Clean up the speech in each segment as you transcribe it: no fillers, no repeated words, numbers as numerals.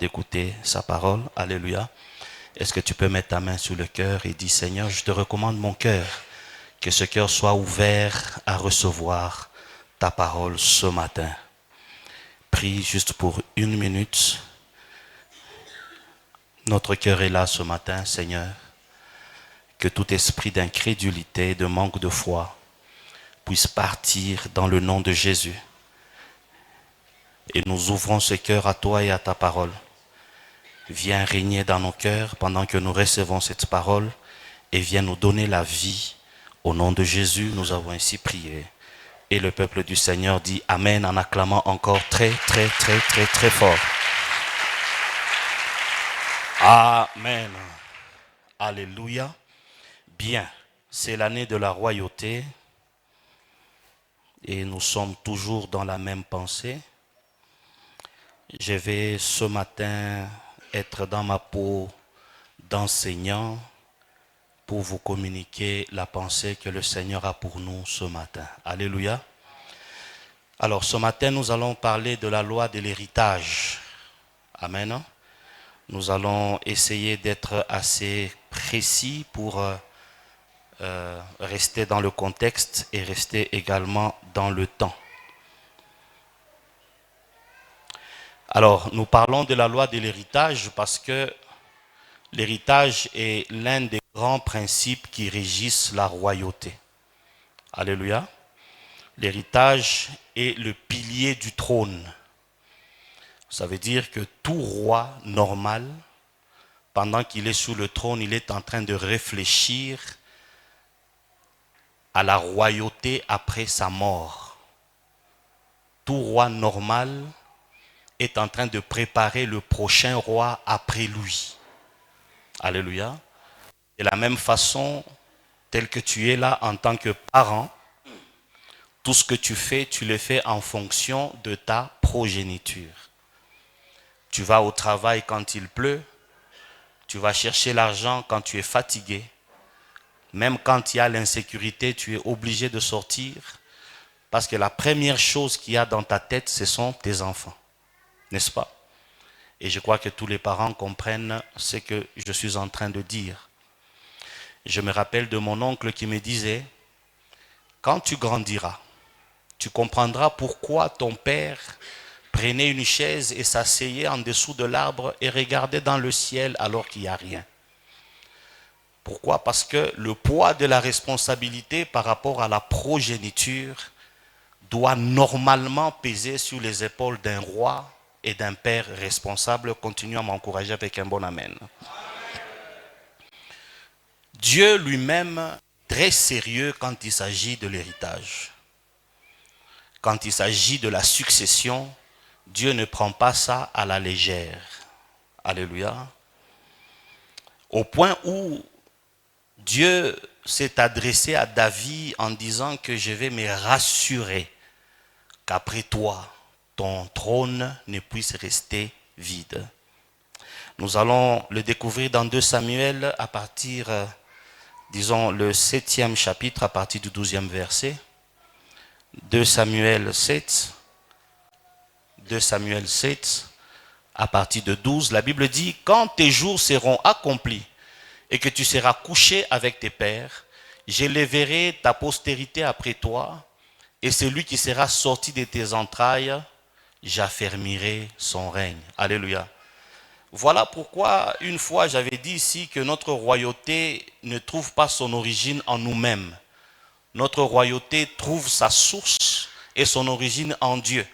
d'écouter sa parole. Alléluia. Est-ce que tu peux mettre ta main sur le cœur et dire, Seigneur, je te recommande mon cœur, que ce cœur soit ouvert à recevoir ta parole ce matin. Prie juste pour 1 minute. Notre cœur est là ce matin, Seigneur. Que tout esprit d'incrédulité, de manque de foi, puisse partir dans le nom de Jésus. Et nous ouvrons ce cœur à toi et à ta parole. Viens régner dans nos cœurs pendant que nous recevons cette parole et viens nous donner la vie. Au nom de Jésus, nous avons ainsi prié. Et le peuple du Seigneur dit Amen en acclamant encore très, très, très, très, très fort. Amen. Alléluia. Bien, c'est l'année de la royauté et nous sommes toujours dans la même pensée. Je vais ce matin être dans ma peau d'enseignant pour vous communiquer la pensée que le Seigneur a pour nous ce matin. Alléluia. Alors ce matin, nous allons parler de la loi de l'héritage. Amen. Nous allons essayer d'être assez précis pour rester dans le contexte et rester également dans le temps. Alors, nous parlons de la loi de l'héritage parce que l'héritage est l'un des grands principes qui régissent la royauté. Alléluia. L'héritage est le pilier du trône. Ça veut dire que tout roi normal, pendant qu'il est sous le trône, il est en train de réfléchir à la royauté après sa mort. Tout roi normal est en train de préparer le prochain roi après lui. Alléluia. De la même façon, tel que tu es là en tant que parent, tout ce que tu fais, tu le fais en fonction de ta progéniture. Tu vas au travail quand il pleut, tu vas chercher l'argent quand tu es fatigué. Même quand il y a l'insécurité, tu es obligé de sortir parce que la première chose qu'il y a dans ta tête, ce sont tes enfants. N'est-ce pas? Et je crois que tous les parents comprennent ce que je suis en train de dire. Je me rappelle de mon oncle qui me disait, quand tu grandiras, tu comprendras pourquoi ton père prenait une chaise et s'asseyait en dessous de l'arbre et regardait dans le ciel alors qu'il n'y a rien. Pourquoi? Parce que le poids de la responsabilité par rapport à la progéniture doit normalement peser sur les épaules d'un roi et d'un père responsable. Continue à m'encourager avec un bon amen. Dieu lui-même est très sérieux quand il s'agit de l'héritage. Quand il s'agit de la succession, Dieu ne prend pas ça à la légère. Alléluia. Au point où Dieu s'est adressé à David en disant que je vais me rassurer qu'après toi, ton trône ne puisse rester vide. Nous allons le découvrir dans 2 Samuel à partir, disons, le 7e chapitre à partir du 12e verset. 2 Samuel 7, à partir de 12, la Bible dit, quand tes jours seront accomplis et que tu seras couché avec tes pères, j'élèverai ta postérité après toi, et celui qui sera sorti de tes entrailles, j'affermirai son règne. Alléluia. Voilà pourquoi une fois j'avais dit ici que notre royauté ne trouve pas son origine en nous-mêmes. Notre royauté trouve sa source et son origine en Dieu.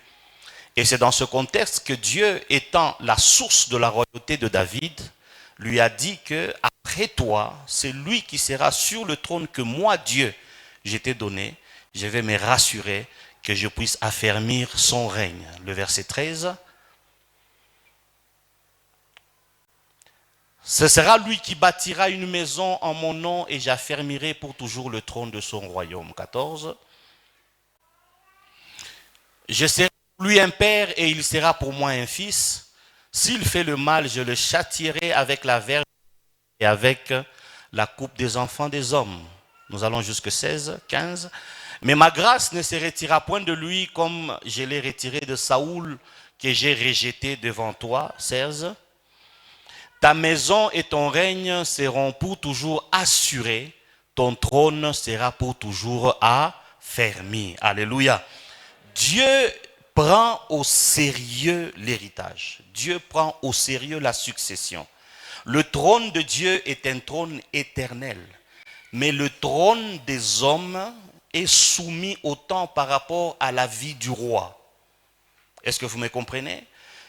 Et c'est dans ce contexte que Dieu, étant la source de la royauté de David, lui a dit que après toi, c'est lui qui sera sur le trône que moi, Dieu, je t'ai donné. Je vais me rassurer que je puisse affermir son règne. Le verset 13. Ce sera lui qui bâtira une maison en mon nom et j'affermirai pour toujours le trône de son royaume. 14. Je serai pour lui un père et il sera pour moi un fils. S'il fait le mal, je le châtierai avec la verge et avec la coupe des enfants des hommes. Nous allons jusqu'à 16, 15. Mais ma grâce ne se retira point de lui comme je l'ai retiré de Saoul, que j'ai rejeté devant toi, 16. Ta maison et ton règne seront pour toujours assurés, ton trône sera pour toujours affermi. Alléluia. Dieu prend au sérieux l'héritage. Dieu prend au sérieux la succession. Le trône de Dieu est un trône éternel. Mais le trône des hommes est soumis au temps par rapport à la vie du roi. Est-ce que vous me comprenez?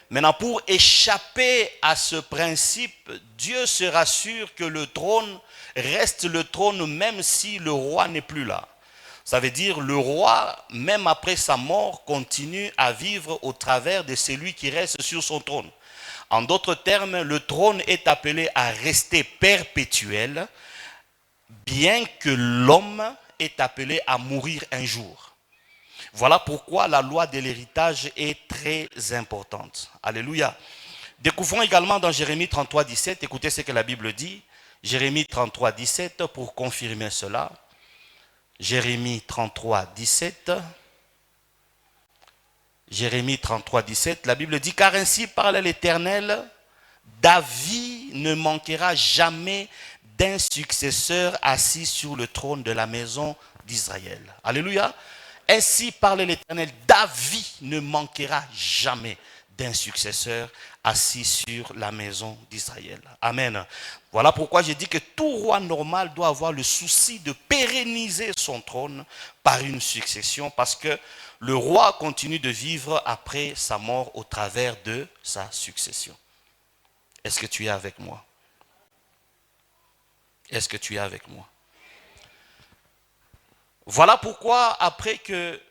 Maintenant, pour échapper à ce principe, Dieu se rassure que le trône reste le trône même si le roi n'est plus là. Ça veut dire le roi, même après sa mort, continue à vivre au travers de celui qui reste sur son trône. En d'autres termes, le trône est appelé à rester perpétuel, bien que l'homme est appelé à mourir un jour. Voilà pourquoi la loi de l'héritage est très importante. Alléluia. Découvrons également dans Jérémie 33, 17, écoutez ce que la Bible dit. Jérémie 33, 17, pour confirmer cela. Jérémie 33, 17. Jérémie 33, 17, la Bible dit, car ainsi parle l'Éternel, David ne manquera jamais d'un successeur assis sur le trône de la maison d'Israël. Alléluia. Ainsi parle l'Éternel, David ne manquera jamais d'un successeur assis sur la maison d'Israël. Amen. Voilà pourquoi j'ai dit que tout roi normal doit avoir le souci de pérenniser son trône par une succession, parce que le roi continue de vivre après sa mort au travers de sa succession. Est-ce que tu es avec moi? Est-ce que tu es avec moi? Voilà pourquoi après que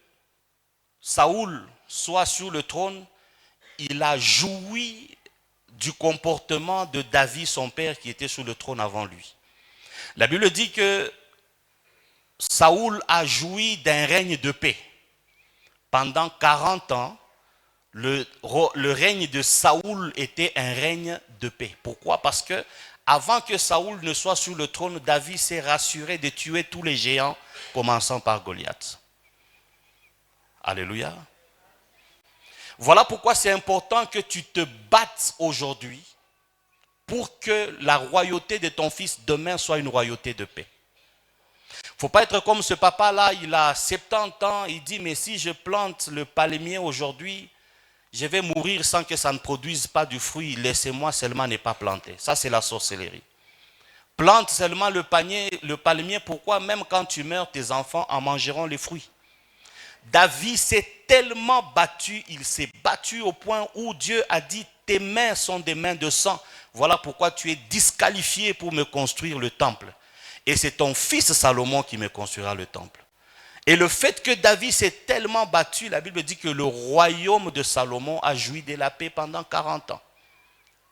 Saoul soit sur le trône, il a joui du comportement de David, son père, qui était sur le trône avant lui. La Bible dit que Saoul a joui d'un règne de paix. Pendant 40 ans, le règne de Saoul était un règne de paix. Pourquoi? Parce que avant que Saoul ne soit sur le trône, David s'est rassuré de tuer tous les géants, commençant par Goliath. Alléluia. Voilà pourquoi c'est important que tu te battes aujourd'hui pour que la royauté de ton fils demain soit une royauté de paix. Il ne faut pas être comme ce papa-là, il a 70 ans, il dit, mais si je plante le palmier aujourd'hui, je vais mourir sans que ça ne produise pas du fruit, laissez-moi seulement ne pas planter. Ça, c'est la sorcellerie. Plante seulement le palmier, pourquoi? Même quand tu meurs, tes enfants en mangeront les fruits. David s'est tellement battu, il s'est battu au point où Dieu a dit, tes mains sont des mains de sang. Voilà pourquoi tu es disqualifié pour me construire le temple. Et c'est ton fils Salomon qui me construira le temple. Et le fait que David s'est tellement battu, la Bible dit que le royaume de Salomon a joui de la paix pendant 40 ans.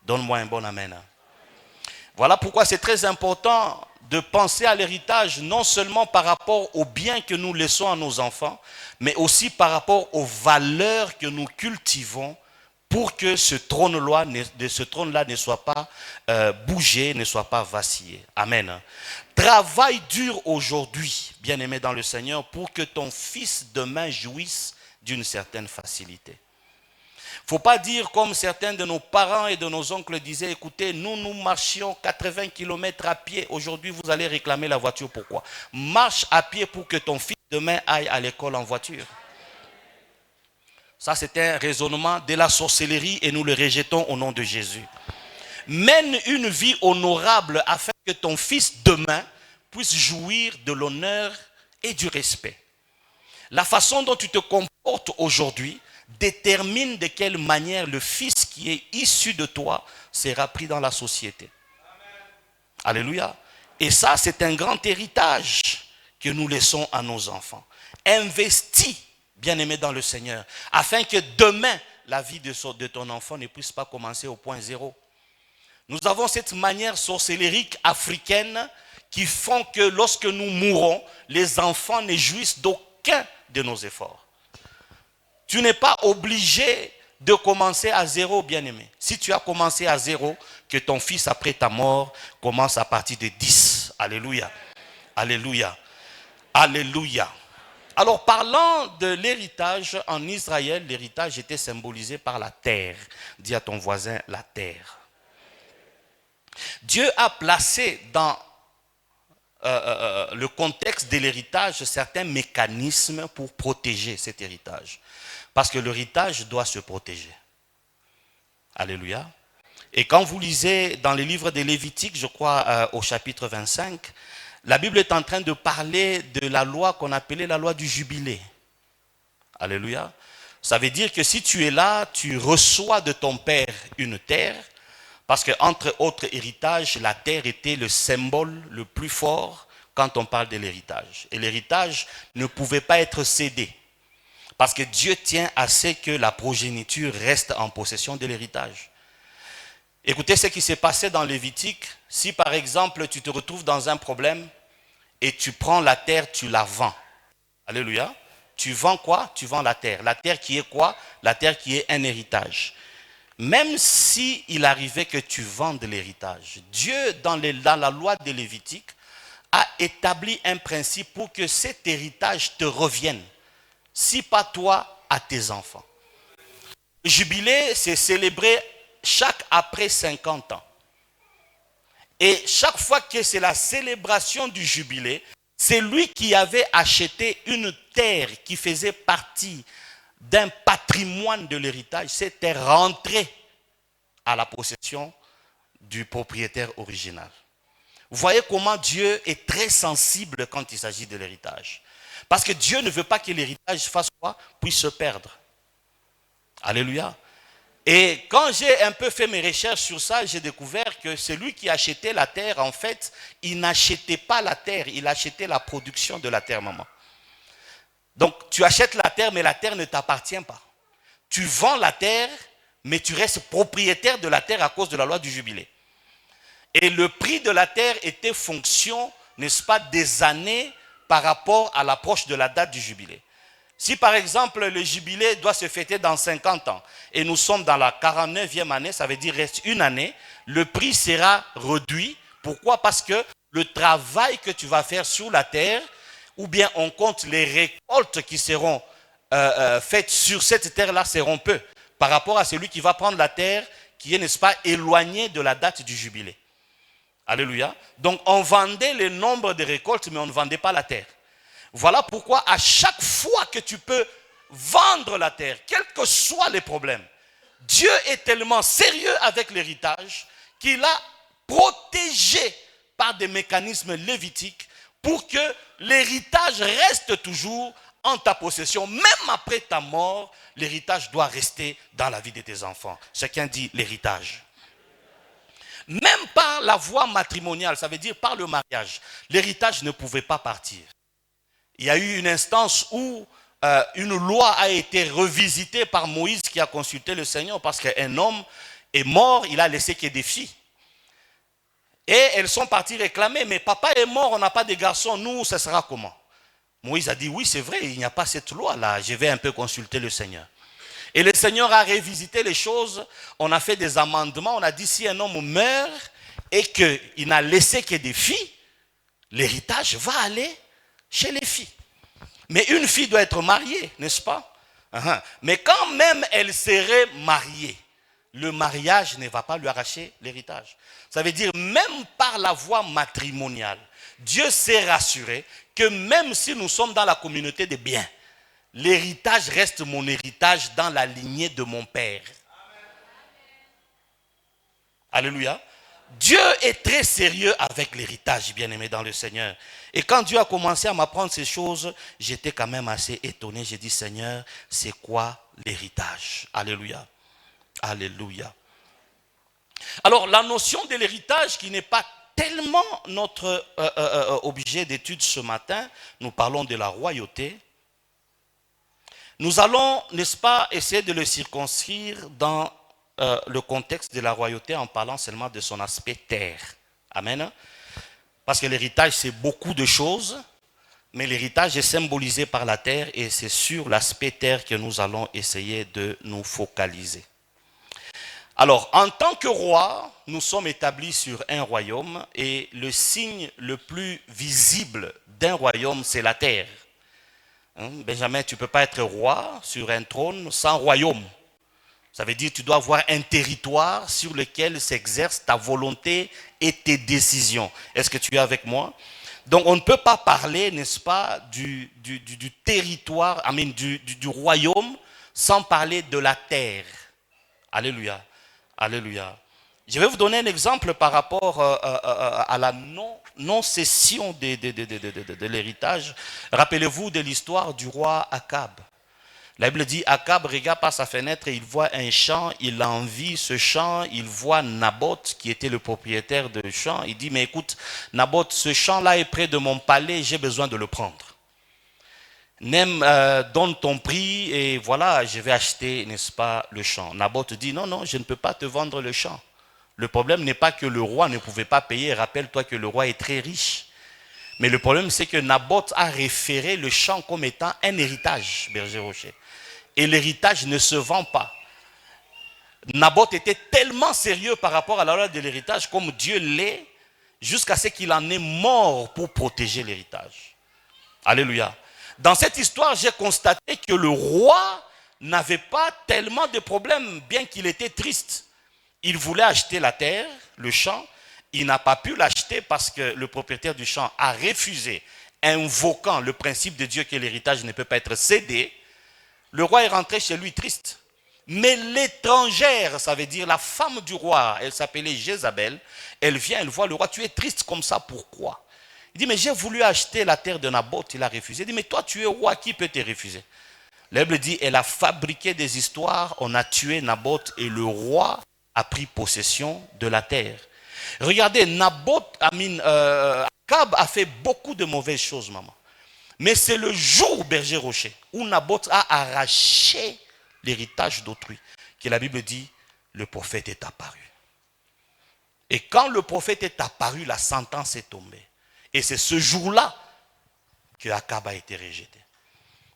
Donne-moi un bon amen. Voilà pourquoi c'est très important de penser à l'héritage, non seulement par rapport aux biens que nous laissons à nos enfants, mais aussi par rapport aux valeurs que nous cultivons pour que ce trône-là ne soit pas bougé, ne soit pas vacillé. Amen. Travaille dur aujourd'hui, bien-aimé dans le Seigneur, pour que ton fils demain jouisse d'une certaine facilité. Il ne faut pas dire comme certains de nos parents et de nos oncles disaient, écoutez, nous marchions 80 km à pied, aujourd'hui vous allez réclamer la voiture, pourquoi? Marche à pied pour que ton fils demain aille à l'école en voiture. Ça, c'est un raisonnement de la sorcellerie et nous le rejetons au nom de Jésus. Mène une vie honorable afin que ton fils demain puisse jouir de l'honneur et du respect. La façon dont tu te comportes aujourd'hui détermine de quelle manière le fils qui est issu de toi sera pris dans la société. Amen. Alléluia. Et ça, c'est un grand héritage que nous laissons à nos enfants. Investis, bien-aimé dans le Seigneur, afin que demain, la vie de ton enfant ne puisse pas commencer au point zéro. Nous avons cette manière sorcellérique africaine qui font que lorsque nous mourons, les enfants ne jouissent d'aucun de nos efforts. Tu n'es pas obligé de commencer à zéro, bien-aimé. Si tu as commencé à zéro, que ton fils après ta mort commence à partir de 10. Alléluia. Alléluia. Alléluia. Alors, parlant de l'héritage, en Israël, l'héritage était symbolisé par la terre. Dis à ton voisin, la terre. Dieu a placé dans le contexte de l'héritage certains mécanismes pour protéger cet héritage. Parce que l'héritage doit se protéger. Alléluia. Et quand vous lisez dans les livres des Lévitiques, je crois au chapitre 25, la Bible est en train de parler de la loi qu'on appelait la loi du jubilé. Alléluia. Ça veut dire que si tu es là, tu reçois de ton père une terre, parce qu'entre autres héritages, la terre était le symbole le plus fort quand on parle de l'héritage. Et l'héritage ne pouvait pas être cédé, parce que Dieu tient à ce que la progéniture reste en possession de l'héritage. Écoutez ce qui s'est passé dans Lévitique. Si par exemple tu te retrouves dans un problème et tu prends la terre, tu la vends. Alléluia. Tu vends quoi? Tu vends la terre. La terre qui est quoi? La terre qui est un héritage. Même si il arrivait que tu vendes l'héritage, Dieu dans la loi de Lévitique a établi un principe pour que cet héritage te revienne. Si pas toi, à tes enfants. Le jubilé, c'est célébré chaque après 50 ans. Et chaque fois que c'est la célébration du jubilé, c'est lui qui avait acheté une terre qui faisait partie d'un patrimoine de l'héritage. C'était rentré à la possession du propriétaire original. Vous voyez comment Dieu est très sensible quand il s'agit de l'héritage. Parce que Dieu ne veut pas que l'héritage fasse quoi? Puisse se perdre. Alléluia. Et quand j'ai un peu fait mes recherches sur ça, j'ai découvert que celui qui achetait la terre, en fait, il n'achetait pas la terre, il achetait la production de la terre, maman. Donc, tu achètes la terre, mais la terre ne t'appartient pas. Tu vends la terre, mais tu restes propriétaire de la terre à cause de la loi du jubilé. Et le prix de la terre était fonction, n'est-ce pas, des années par rapport à l'approche de la date du jubilé. Si par exemple le jubilé doit se fêter dans 50 ans et nous sommes dans la 49e année, ça veut dire reste une année, le prix sera réduit. Pourquoi? Parce que le travail que tu vas faire sur la terre, ou bien on compte les récoltes qui seront faites sur cette terre-là seront peu par rapport à celui qui va prendre la terre qui est, n'est-ce pas, éloigné de la date du jubilé. Alléluia. Donc on vendait le nombre de récoltes, mais on ne vendait pas la terre. Voilà pourquoi à chaque fois que tu peux vendre la terre, quels que soient les problèmes, Dieu est tellement sérieux avec l'héritage qu'il a protégé par des mécanismes lévitiques pour que l'héritage reste toujours en ta possession. Même après ta mort, l'héritage doit rester dans la vie de tes enfants. Chacun dit l'héritage. Même par la voie matrimoniale, ça veut dire par le mariage, l'héritage ne pouvait pas partir. Il y a eu une instance où une loi a été revisitée par Moïse qui a consulté le Seigneur parce qu'un homme est mort, il a laissé qu'il y ait des filles. Et elles sont parties réclamer, mais papa est mort, on n'a pas de garçons, nous, ça sera comment? Moïse a dit, oui, c'est vrai, il n'y a pas cette loi-là, je vais un peu consulter le Seigneur. Et le Seigneur a révisité les choses, on a fait des amendements, on a dit, si un homme meurt et qu'il n'a laissé que des filles, l'héritage va aller chez les filles. Mais une fille doit être mariée, n'est-ce pas? Mais quand même elle serait mariée, le mariage ne va pas lui arracher l'héritage. Ça veut dire même par la voie matrimoniale, Dieu s'est rassuré que même si nous sommes dans la communauté des biens, l'héritage reste mon héritage dans la lignée de mon père. Alléluia. Dieu est très sérieux avec l'héritage, bien-aimé dans le Seigneur. Et quand Dieu a commencé à m'apprendre ces choses, j'étais quand même assez étonné. J'ai dit, Seigneur, c'est quoi l'héritage? Alléluia. Alléluia. Alors, la notion de l'héritage qui n'est pas tellement notre objet d'étude ce matin, nous parlons de la royauté. Nous allons, n'est-ce pas, essayer de le circonscrire dans le contexte de la royauté en parlant seulement de son aspect terre. Amen. Parce que l'héritage, c'est beaucoup de choses, mais l'héritage est symbolisé par la terre et c'est sur l'aspect terre que nous allons essayer de nous focaliser. Alors, en tant que roi, nous sommes établis sur un royaume et le signe le plus visible d'un royaume, c'est la terre. Benjamin, tu ne peux pas être roi sur un trône sans royaume. Ça veut dire que tu dois avoir un territoire sur lequel s'exerce ta volonté et tes décisions. Est-ce que tu es avec moi? Donc on ne peut pas parler, n'est-ce pas, du territoire, du royaume, sans parler de la terre. Alléluia. Alléluia. Je vais vous donner un exemple par rapport à la non-cession de l'héritage. Rappelez-vous de l'histoire du roi Akab. La Bible dit, Akab regarde par sa fenêtre et il voit un champ, il envie ce champ, il voit Naboth qui était le propriétaire du champ. Il dit, mais écoute, Naboth, ce champ-là est près de mon palais, j'ai besoin de le prendre. Donne ton prix et voilà, je vais acheter, n'est-ce pas, le champ. Naboth dit, non, non, je ne peux pas te vendre le champ. Le problème n'est pas que le roi ne pouvait pas payer, rappelle-toi que le roi est très riche. Mais le problème, c'est que Naboth a référé le champ comme étant un héritage, berger rocher. Et l'héritage ne se vend pas. Naboth était tellement sérieux par rapport à la loi de l'héritage comme Dieu l'est, jusqu'à ce qu'il en est mort pour protéger l'héritage. Alléluia. Dans cette histoire, j'ai constaté que le roi n'avait pas tellement de problèmes, bien qu'il était triste. Il voulait acheter la terre, le champ. Il n'a pas pu l'acheter parce que le propriétaire du champ a refusé, invoquant le principe de Dieu que l'héritage ne peut pas être cédé. Le roi est rentré chez lui triste. Mais l'étrangère, ça veut dire la femme du roi, elle s'appelait Jézabel, elle vient, elle voit le roi, tu es triste comme ça, pourquoi? Il dit, mais j'ai voulu acheter la terre de Naboth, il a refusé. Il dit, mais toi tu es roi, qui peut te refuser? La Bible dit, elle a fabriqué des histoires, on a tué Naboth et le roi a pris possession de la terre. Regardez, Akab a fait beaucoup de mauvaises choses, maman. Mais c'est le jour, berger rocher, où Naboth a arraché l'héritage d'autrui, que la Bible dit, le prophète est apparu. Et quand le prophète est apparu, la sentence est tombée. Et c'est ce jour-là que Akab a été rejeté.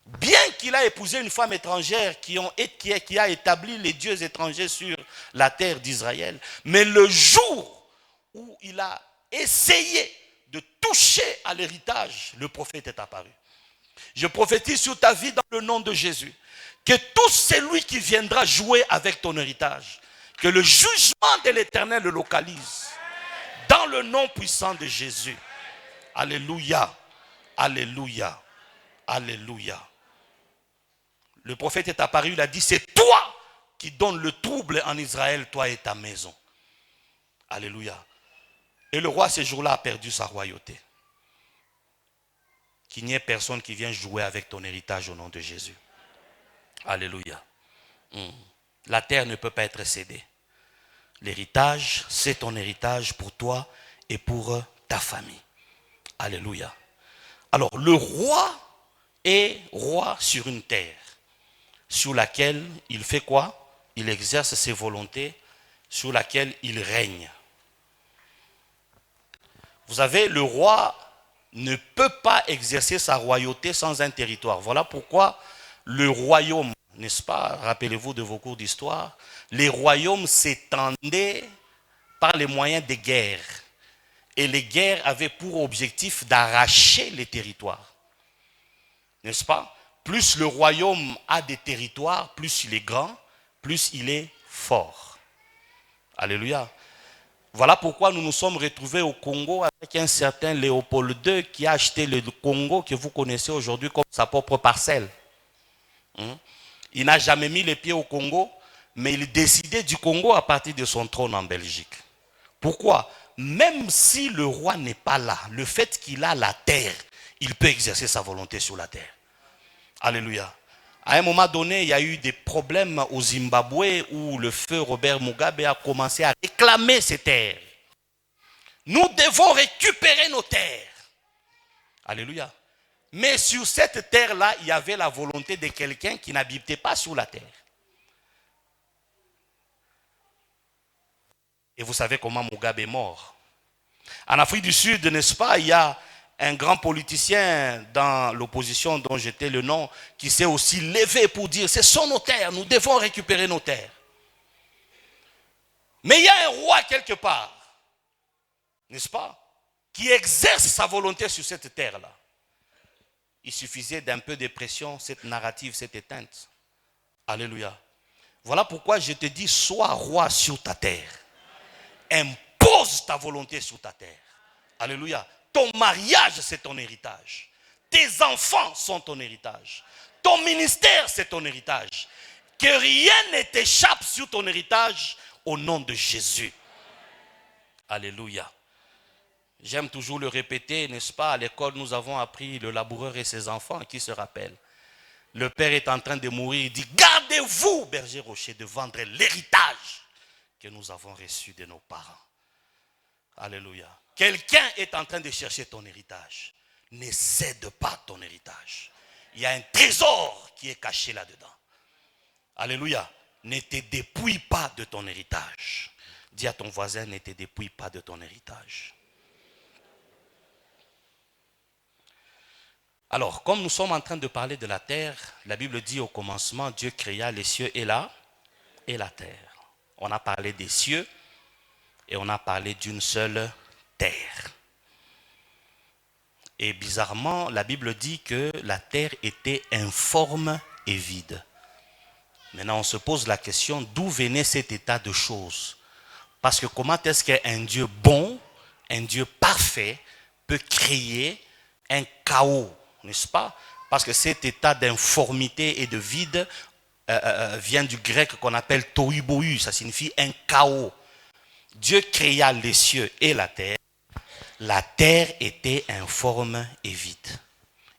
Bien qu'il a épousé une femme étrangère qui a établi les dieux étrangers sur la terre d'Israël, mais le jour où il a essayé de toucher à l'héritage, le prophète est apparu. Je prophétise sur ta vie dans le nom de Jésus, que tout celui qui viendra jouer avec ton héritage, que le jugement de l'Éternel le localise, dans le nom puissant de Jésus. Alléluia, alléluia, alléluia. Le prophète est apparu, il a dit, c'est toi qui donnes le trouble en Israël, toi et ta maison. Alléluia. Et le roi, ce jour-là, a perdu sa royauté. Qu'il n'y ait personne qui vienne jouer avec ton héritage au nom de Jésus. Alléluia. La terre ne peut pas être cédée. L'héritage, c'est ton héritage pour toi et pour ta famille. Alléluia. Alors, le roi est roi sur une terre sur laquelle il fait quoi? Il exerce ses volontés, sur laquelle il règne. Vous savez, le roi ne peut pas exercer sa royauté sans un territoire. Voilà pourquoi le royaume, n'est-ce pas, rappelez-vous de vos cours d'histoire, les royaumes s'étendaient par les moyens des guerres. Et les guerres avaient pour objectif d'arracher les territoires. N'est-ce pas? Plus le royaume a des territoires, plus il est grand, plus il est fort. Alléluia. Voilà pourquoi nous nous sommes retrouvés au Congo avec un certain Léopold II qui a acheté le Congo que vous connaissez aujourd'hui comme sa propre parcelle. Il n'a jamais mis les pieds au Congo, mais il décidait du Congo à partir de son trône en Belgique. Pourquoi? Même si le roi n'est pas là, le fait qu'il a la terre, il peut exercer sa volonté sur la terre. Alléluia. À un moment donné, il y a eu des problèmes au Zimbabwe où le feu Robert Mugabe a commencé à réclamer ses terres. Nous devons récupérer nos terres. Alléluia. Mais sur cette terre-là, il y avait la volonté de quelqu'un qui n'habitait pas sur la terre. Et vous savez comment Mugabe est mort. En Afrique du Sud, n'est-ce pas, il y a un grand politicien dans l'opposition dont j'étais le nom, qui s'est aussi levé pour dire, ce sont nos terres, nous devons récupérer nos terres. Mais il y a un roi quelque part, n'est-ce pas, qui exerce sa volonté sur cette terre-là. il suffisait d'un peu de pression, cette narrative s'est éteinte. Alléluia. Voilà pourquoi je te dis, sois roi sur ta terre. Impose ta volonté sur ta terre. Alléluia. Ton mariage, c'est ton héritage. Tes enfants sont ton héritage. Ton ministère, c'est ton héritage. Que rien ne t'échappe sur ton héritage au nom de Jésus. Alléluia. J'aime toujours le répéter, n'est-ce pas? À l'école, nous avons appris le laboureur et ses enfants qui se rappellent. Le père est en train de mourir, il dit, gardez-vous, berger rocher, de vendre l'héritage que nous avons reçu de nos parents. Alléluia. Quelqu'un est en train de chercher ton héritage. Ne cède pas ton héritage. Il y a un trésor qui est caché là-dedans. Alléluia. Ne te dépouille pas de ton héritage. Dis à ton voisin, ne te dépouille pas de ton héritage. Alors, comme nous sommes en train de parler de la terre, la Bible dit au commencement, Dieu créa les cieux et la terre. On a parlé des cieux et on a parlé d'une seule terre. Et bizarrement, la Bible dit que la terre était informe et vide. Maintenant, on se pose la question, d'où venait cet état de choses? Parce que comment est-ce qu'un Dieu bon, un Dieu parfait, peut créer un chaos, n'est-ce pas? Parce que cet état d'informité et de vide vient du grec qu'on appelle tohu bohu, ça signifie un chaos. Dieu créa les cieux et la terre. La terre était informe et vide.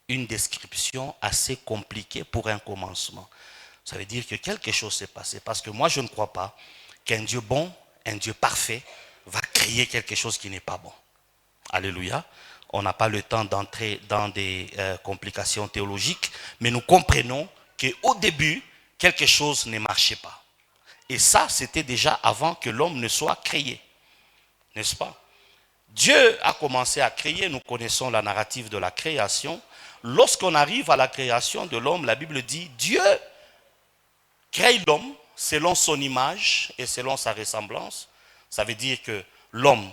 Une description assez compliquée pour un commencement. Ça veut dire que quelque chose s'est passé. Parce que moi, je ne crois pas qu'un Dieu bon, un Dieu parfait, va créer quelque chose qui n'est pas bon. Alléluia. On n'a pas le temps d'entrer dans des complications théologiques, mais nous comprenons qu'au début, quelque chose ne marchait pas. Et ça, c'était déjà avant que l'homme ne soit créé. N'est-ce pas? Dieu a commencé à créer, nous connaissons la narrative de la création. Lorsqu'on arrive à la création de l'homme, la Bible dit, Dieu crée l'homme selon son image et selon sa ressemblance. Ça veut dire que l'homme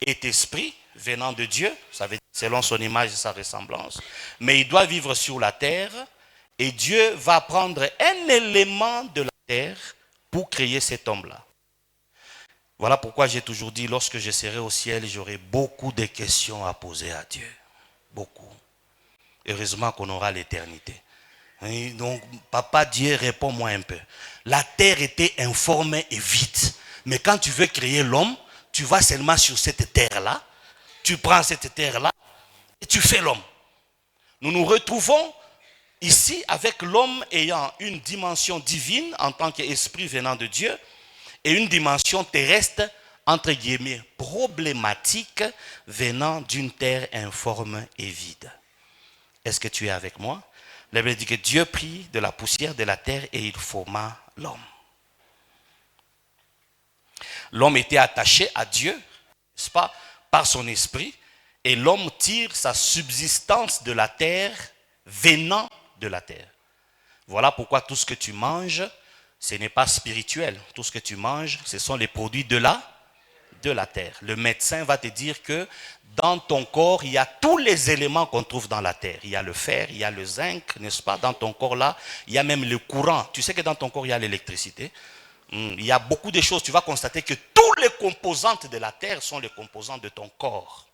est esprit venant de Dieu, ça veut dire selon son image et sa ressemblance. Mais il doit vivre sur la terre et Dieu va prendre un élément de la terre pour créer cet homme-là. Voilà pourquoi j'ai toujours dit, lorsque je serai au ciel, j'aurai beaucoup de questions à poser à Dieu. Beaucoup. Heureusement qu'on aura l'éternité. Donc, papa Dieu, réponds-moi un peu. La terre était informe et vide. Mais quand tu veux créer l'homme, tu vas seulement sur cette terre-là. Tu prends cette terre-là et tu fais l'homme. Nous nous retrouvons ici avec l'homme ayant une dimension divine en tant qu'esprit venant de Dieu et une dimension terrestre, entre guillemets, problématique venant d'une terre informe et vide. Est-ce que tu es avec moi? La Bible dit que Dieu prit de la poussière de la terre et il forma l'homme. L'homme était attaché à Dieu, n'est-ce pas, par son esprit, et l'homme tire sa subsistance de la terre venant de la terre. Voilà pourquoi tout ce que tu manges, ce n'est pas spirituel. Tout ce que tu manges, ce sont les produits de la terre. Le médecin va te dire que dans ton corps, il y a tous les éléments qu'on trouve dans la terre. Il y a le fer, il y a le zinc, n'est-ce pas? Dans ton corps là, il y a même le courant. Tu sais que dans ton corps, il y a l'électricité. Il y a beaucoup de choses. Tu vas constater que tous les composantes de la terre sont les composantes de ton corps.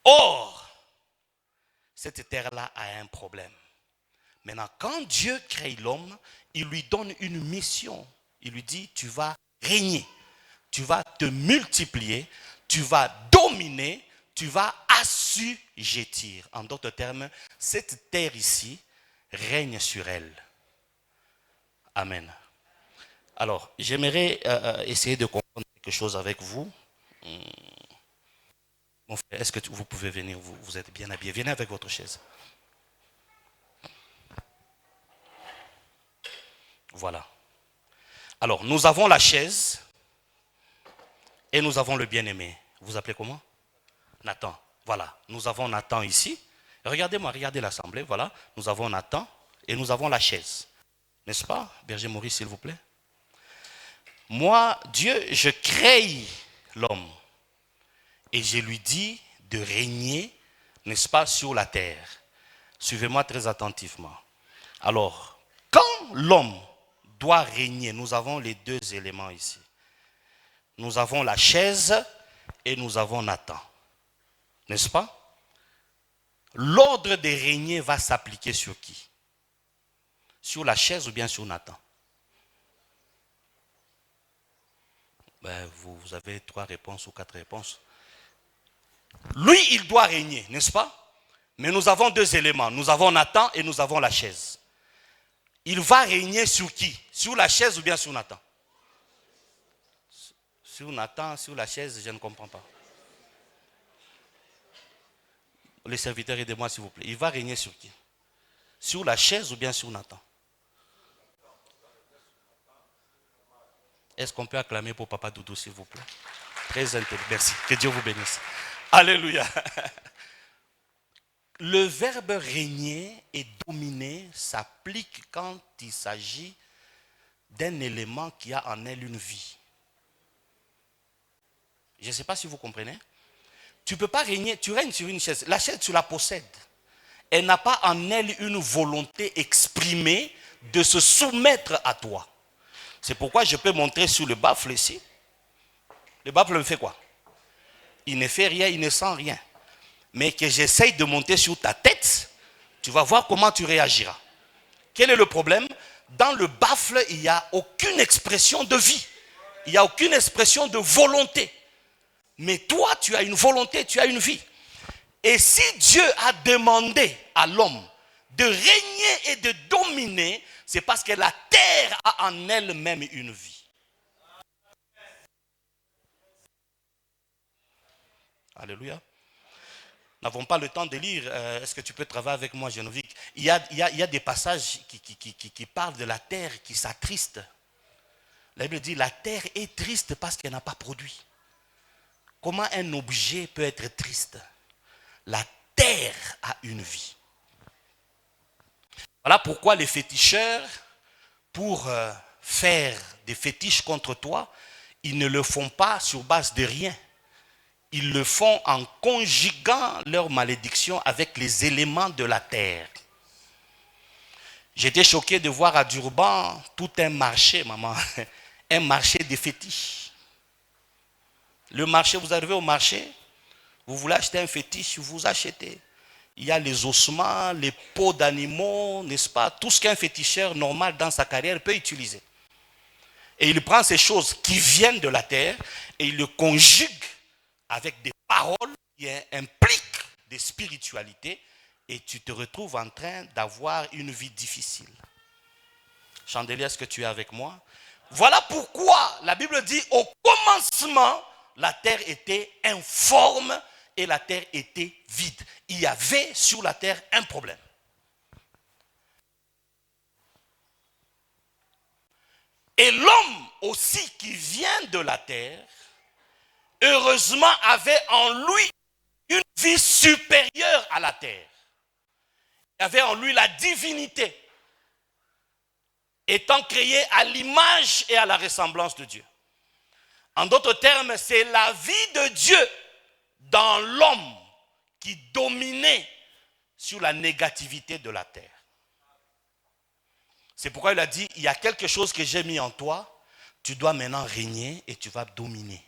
Or, cette terre-là a un problème. Maintenant, quand Dieu crée l'homme, il lui donne une mission. Il lui dit, tu vas régner, tu vas te multiplier, tu vas dominer, tu vas assujettir. En d'autres termes, cette terre ici règne sur elle. Amen. Alors, j'aimerais essayer de comprendre quelque chose avec vous. Mon frère, est-ce que vous pouvez venir, vous êtes bien habillé. Venez avec votre chaise. Voilà. Alors, nous avons la chaise et nous avons le bien-aimé. Vous appelez comment? Nathan. Voilà. Nous avons Nathan ici. Regardez-moi, regardez l'assemblée. Voilà. Nous avons Nathan et nous avons la chaise. N'est-ce pas, Berger Maurice, s'il vous plaît? Moi, Dieu, je crée l'homme et je lui dis de régner, n'est-ce pas, sur la terre. Suivez-moi très attentivement. Alors, quand l'homme doit régner, nous avons les deux éléments ici. Nous avons la chaise et nous avons Nathan. N'est-ce pas? L'ordre de régner va s'appliquer sur qui? Sur la chaise ou bien sur Nathan? Vous avez 3 réponses ou 4 réponses. Lui, il doit régner, n'est-ce pas? Mais nous avons 2 éléments. Nous avons Nathan et nous avons la chaise. Il va régner sur qui? Sur la chaise ou bien sur Nathan? Sur Nathan, sur la chaise, je ne comprends pas. Les serviteurs, aidez-moi s'il vous plaît. Il va régner sur qui? Sur la chaise ou bien sur Nathan? Est-ce qu'on peut acclamer pour Papa Doudou s'il vous plaît? Très intelligent. Merci. Que Dieu vous bénisse. Alléluia. Le verbe régner et dominer s'applique quand il s'agit d'un élément qui a en elle une vie. Je ne sais pas si vous comprenez. Tu ne peux pas régner, tu règnes sur une chaise. La chaise, tu la possèdes. Elle n'a pas en elle une volonté exprimée de se soumettre à toi. C'est pourquoi je peux montrer sur le baffle ici. Le baffle me fait quoi? Il ne fait rien, il ne sent rien. Mais que j'essaye de monter sur ta tête, tu vas voir comment tu réagiras. Quel est le problème? Dans le baffle, il n'y a aucune expression de vie. Il n'y a aucune expression de volonté. Mais toi, tu as une volonté, tu as une vie. Et si Dieu a demandé à l'homme de régner et de dominer, c'est parce que la terre a en elle-même une vie. Alléluia. Nous n'avons pas le temps de lire. Est-ce que tu peux travailler avec moi, Génovique? Il y a des passages qui parlent de la terre qui s'attriste. La Bible dit la terre est triste parce qu'elle n'a pas produit. Comment un objet peut être triste? La terre a une vie. Voilà pourquoi les féticheurs, pour faire des fétiches contre toi, ils ne le font pas sur base de rien. Ils le font en conjuguant leur malédiction avec les éléments de la terre. J'étais choqué de voir à Durban tout un marché, maman, un marché de fétiches. Le marché, vous arrivez au marché, vous voulez acheter un fétiche, vous achetez. Il y a les ossements, les peaux d'animaux, n'est-ce pas? Tout ce qu'un féticheur normal dans sa carrière peut utiliser. Et il prend ces choses qui viennent de la terre et il le conjugue avec des paroles qui impliquent des spiritualités et tu te retrouves en train d'avoir une vie difficile. Chandelier, est-ce que tu es avec moi? Voilà pourquoi la Bible dit au commencement, la terre était informe et la terre était vide. Il y avait sur la terre un problème. Et l'homme aussi qui vient de la terre, heureusement avait en lui une vie supérieure à la terre. Il avait en lui la divinité, étant créé à l'image et à la ressemblance de Dieu. En d'autres termes, c'est la vie de Dieu dans l'homme qui dominait sur la négativité de la terre. C'est pourquoi il a dit, il y a quelque chose que j'ai mis en toi, tu dois maintenant régner et tu vas dominer.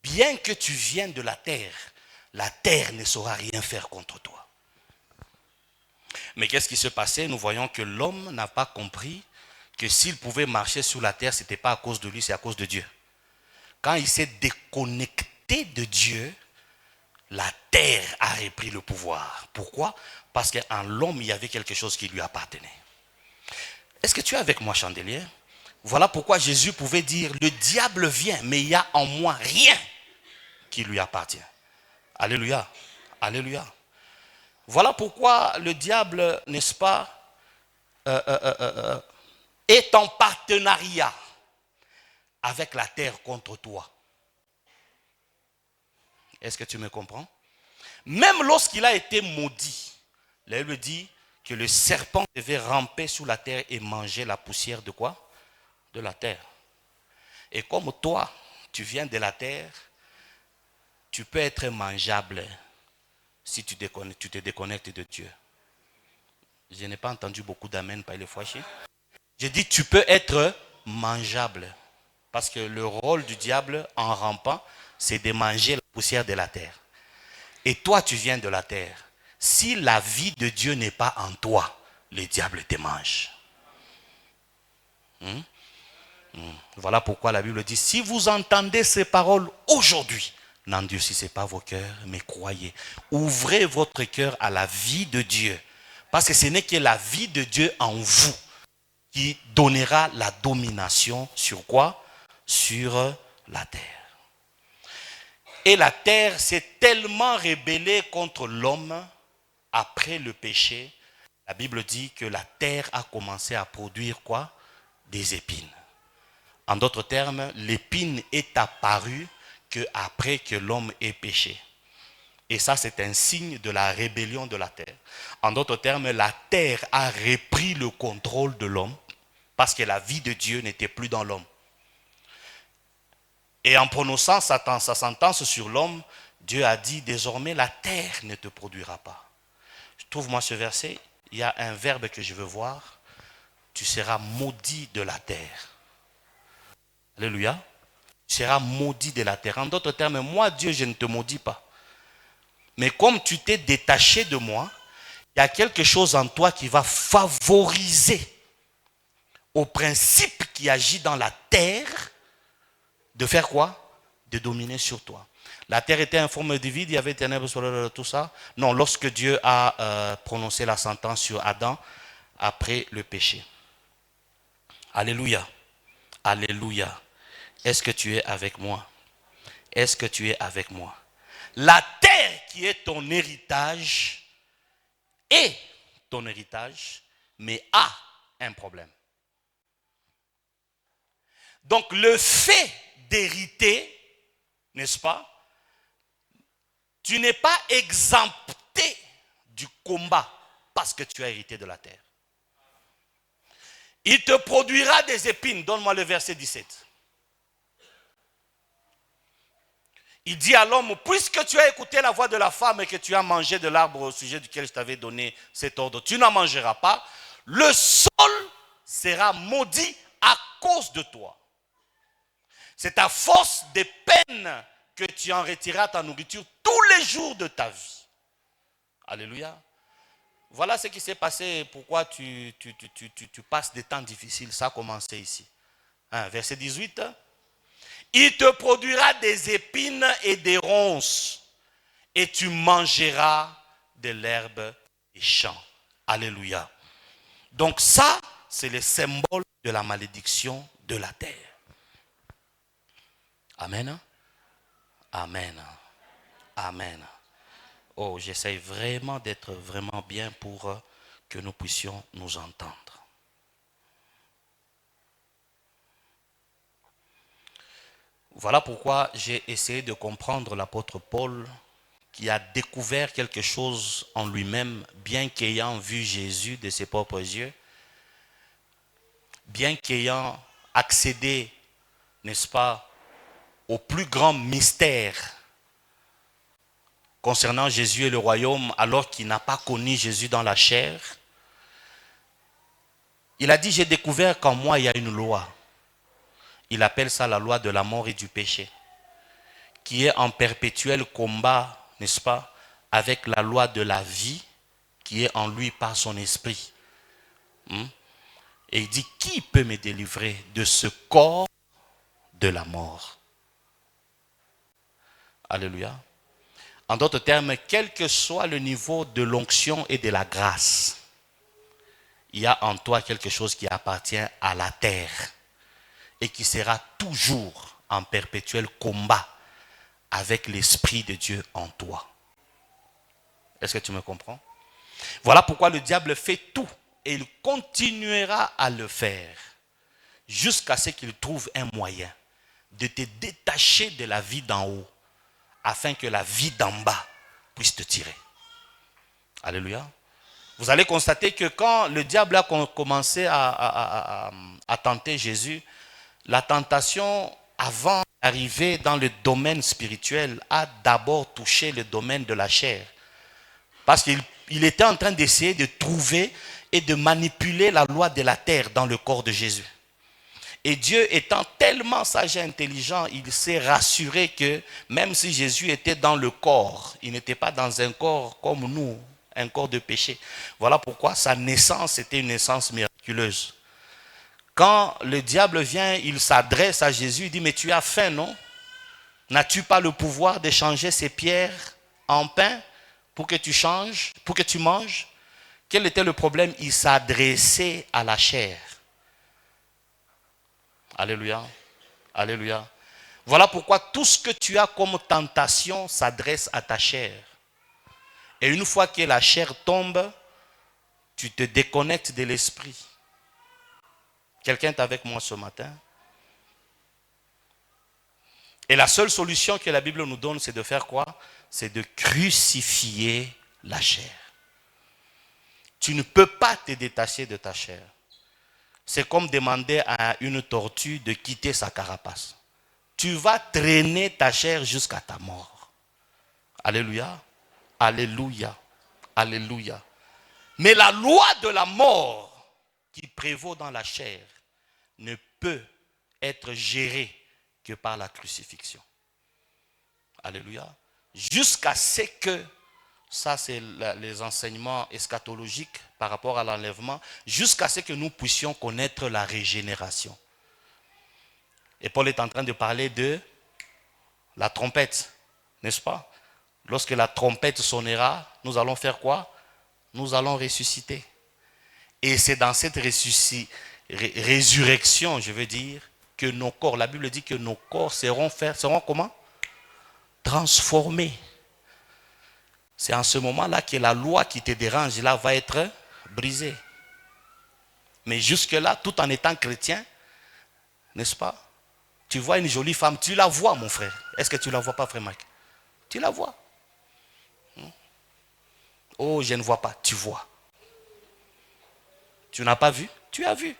Bien que tu viennes de la terre ne saura rien faire contre toi. Mais qu'est-ce qui se passait? Nous voyons que l'homme n'a pas compris que s'il pouvait marcher sur la terre, ce n'était pas à cause de lui, c'est à cause de Dieu. Quand il s'est déconnecté de Dieu, la terre a repris le pouvoir. Pourquoi? Parce qu'en l'homme, il y avait quelque chose qui lui appartenait. Est-ce que tu es avec moi, Chandelier? Voilà pourquoi Jésus pouvait dire, le diable vient, mais il n'y a en moi rien qui lui appartient. Alléluia. Alléluia. Voilà pourquoi le diable, n'est-ce pas, est en partenariat avec la terre contre toi. Est-ce que tu me comprends? Même lorsqu'il a été maudit, la Bible dit que le serpent devait ramper sur la terre et manger la poussière de quoi? De la terre. Et comme toi, tu viens de la terre, tu peux être mangeable si tu te déconnectes de Dieu. Je n'ai pas entendu beaucoup d'amen par les fois. Je dis tu peux être mangeable. Parce que le rôle du diable en rampant, c'est de manger la poussière de la terre. Et toi, tu viens de la terre. Si la vie de Dieu n'est pas en toi, le diable te mange. Voilà pourquoi la Bible dit, si vous entendez ces paroles aujourd'hui, n'endurcissez pas vos cœurs, mais croyez. Ouvrez votre cœur à la vie de Dieu. Parce que ce n'est que la vie de Dieu en vous qui donnera la domination sur quoi? Sur la terre. Et la terre s'est tellement rébellée contre l'homme après le péché. La Bible dit que la terre a commencé à produire quoi? Des épines. En d'autres termes, l'épine est apparue qu'après que l'homme ait péché. Et ça, c'est un signe de la rébellion de la terre. En d'autres termes, la terre a repris le contrôle de l'homme parce que la vie de Dieu n'était plus dans l'homme. Et en prononçant sa sentence sur l'homme, Dieu a dit, désormais la terre ne te produira pas. Trouve-moi ce verset, il y a un verbe que je veux voir. Tu seras maudit de la terre. Alléluia. Tu seras maudit de la terre. En d'autres termes, moi Dieu, je ne te maudis pas. Mais comme tu t'es détaché de moi, il y a quelque chose en toi qui va favoriser au principe qui agit dans la terre de faire quoi? De dominer sur toi. La terre était en forme de vide, il y avait ténèbres sur tout ça. Non, lorsque Dieu a prononcé la sentence sur Adam après le péché. Alléluia. Alléluia. Est-ce que tu es avec moi? Est-ce que tu es avec moi? La terre qui est ton héritage est ton héritage, mais a un problème. Donc le fait d'hériter, n'est-ce pas? Tu n'es pas exempté du combat parce que tu as hérité de la terre. Il te produira des épines. Donne-moi le verset 17. Il dit à l'homme, puisque tu as écouté la voix de la femme et que tu as mangé de l'arbre au sujet duquel je t'avais donné cet ordre, tu n'en mangeras pas, le sol sera maudit à cause de toi. C'est à force des peines que tu en retireras ta nourriture tous les jours de ta vie. Alléluia. Voilà ce qui s'est passé, pourquoi tu passes des temps difficiles. Ça a commencé ici. Verset 18. Il te produira des épines et des ronces, et tu mangeras de l'herbe des champs. Alléluia. Donc ça, c'est le symbole de la malédiction de la terre. Amen. Amen. Amen. Oh, j'essaie vraiment d'être vraiment bien pour que nous puissions nous entendre. Voilà pourquoi j'ai essayé de comprendre l'apôtre Paul qui a découvert quelque chose en lui-même, bien qu'ayant vu Jésus de ses propres yeux, bien qu'ayant accédé, n'est-ce pas, au plus grand mystère concernant Jésus et le royaume, alors qu'il n'a pas connu Jésus dans la chair. Il a dit, j'ai découvert qu'en moi il y a une loi. Il appelle ça la loi de la mort et du péché, qui est en perpétuel combat, n'est-ce pas, avec la loi de la vie, qui est en lui par son esprit. Et il dit, qui peut me délivrer de ce corps de la mort? Alléluia. En d'autres termes, quel que soit le niveau de l'onction et de la grâce, il y a en toi quelque chose qui appartient à la terre et qui sera toujours en perpétuel combat avec l'Esprit de Dieu en toi. Est-ce que tu me comprends? Voilà pourquoi le diable fait tout et il continuera à le faire jusqu'à ce qu'il trouve un moyen de te détacher de la vie d'en haut afin que la vie d'en bas puisse te tirer. Alléluia. Vous allez constater que quand le diable a commencé à tenter Jésus, la tentation, avant d'arriver dans le domaine spirituel, a d'abord touché le domaine de la chair. Parce qu'il était en train d'essayer de trouver et de manipuler la loi de la terre dans le corps de Jésus. Et Dieu étant tellement sage et intelligent, il s'est rassuré que même si Jésus était dans le corps, il n'était pas dans un corps comme nous, un corps de péché. Voilà pourquoi sa naissance était une naissance miraculeuse. Quand le diable vient, il s'adresse à Jésus, il dit, mais tu as faim, non? N'as-tu pas le pouvoir de changer ces pierres en pain pour que tu manges? Quel était le problème? Il s'adressait à la chair. Alléluia. Alléluia. Voilà pourquoi tout ce que tu as comme tentation s'adresse à ta chair. Et une fois que la chair tombe, tu te déconnectes de l'esprit. Quelqu'un est avec moi ce matin? Et la seule solution que la Bible nous donne, c'est de faire quoi? C'est de crucifier la chair. Tu ne peux pas te détacher de ta chair. C'est comme demander à une tortue de quitter sa carapace. Tu vas traîner ta chair jusqu'à ta mort. Alléluia. Alléluia. Alléluia. Mais la loi de la mort qui prévaut dans la chair ne peut être gérée que par la crucifixion. Alléluia. Jusqu'à ce que, ça c'est les enseignements eschatologiques par rapport à l'enlèvement, jusqu'à ce que nous puissions connaître la régénération. Et Paul est en train de parler de la trompette, n'est-ce pas? Lorsque la trompette sonnera, nous allons faire quoi? Nous allons ressusciter. Et c'est dans cette résurrection, je veux dire, que nos corps, la Bible dit que nos corps seront comment? Transformés. C'est en ce moment-là que la loi qui te dérange là va être brisée. Mais jusque-là, tout en étant chrétien, n'est-ce pas? Tu vois une jolie femme, tu la vois, mon frère. Est-ce que tu ne la vois pas, frère Mike? Tu la vois. Oh, je ne vois pas, tu vois. Tu n'as pas vu? Tu as vu.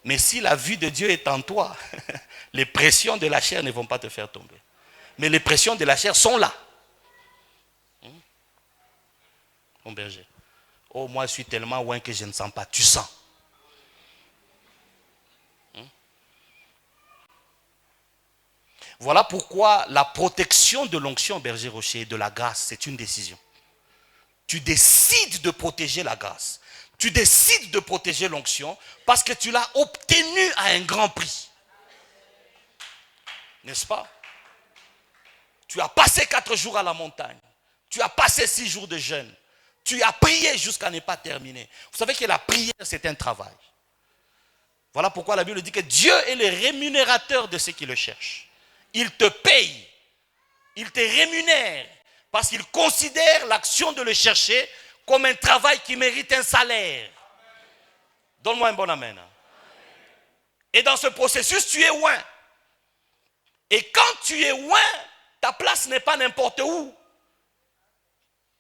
Mais si la vue de Dieu est en toi, les pressions de la chair ne vont pas te faire tomber. Mais les pressions de la chair sont là. Mon berger. Oh, moi je suis tellement loin que je ne sens pas. Tu sens. Voilà pourquoi la protection de l'onction, berger Rocher, et de la grâce, c'est une décision. Tu décides de protéger la grâce. Tu décides de protéger l'onction parce que tu l'as obtenue à un grand prix. N'est-ce pas? Tu as passé 4 jours à la montagne. Tu as passé 6 jours de jeûne. Tu as prié jusqu'à ne pas terminer. Vous savez que la prière, c'est un travail. Voilà pourquoi la Bible dit que Dieu est le rémunérateur de ceux qui le cherchent. Il te paye. Il te rémunère. Parce qu'il considère l'action de le chercher comme un travail qui mérite un salaire. Donne-moi un bon amen. Et dans ce processus, tu es loin. Et quand tu es loin, ta place n'est pas n'importe où.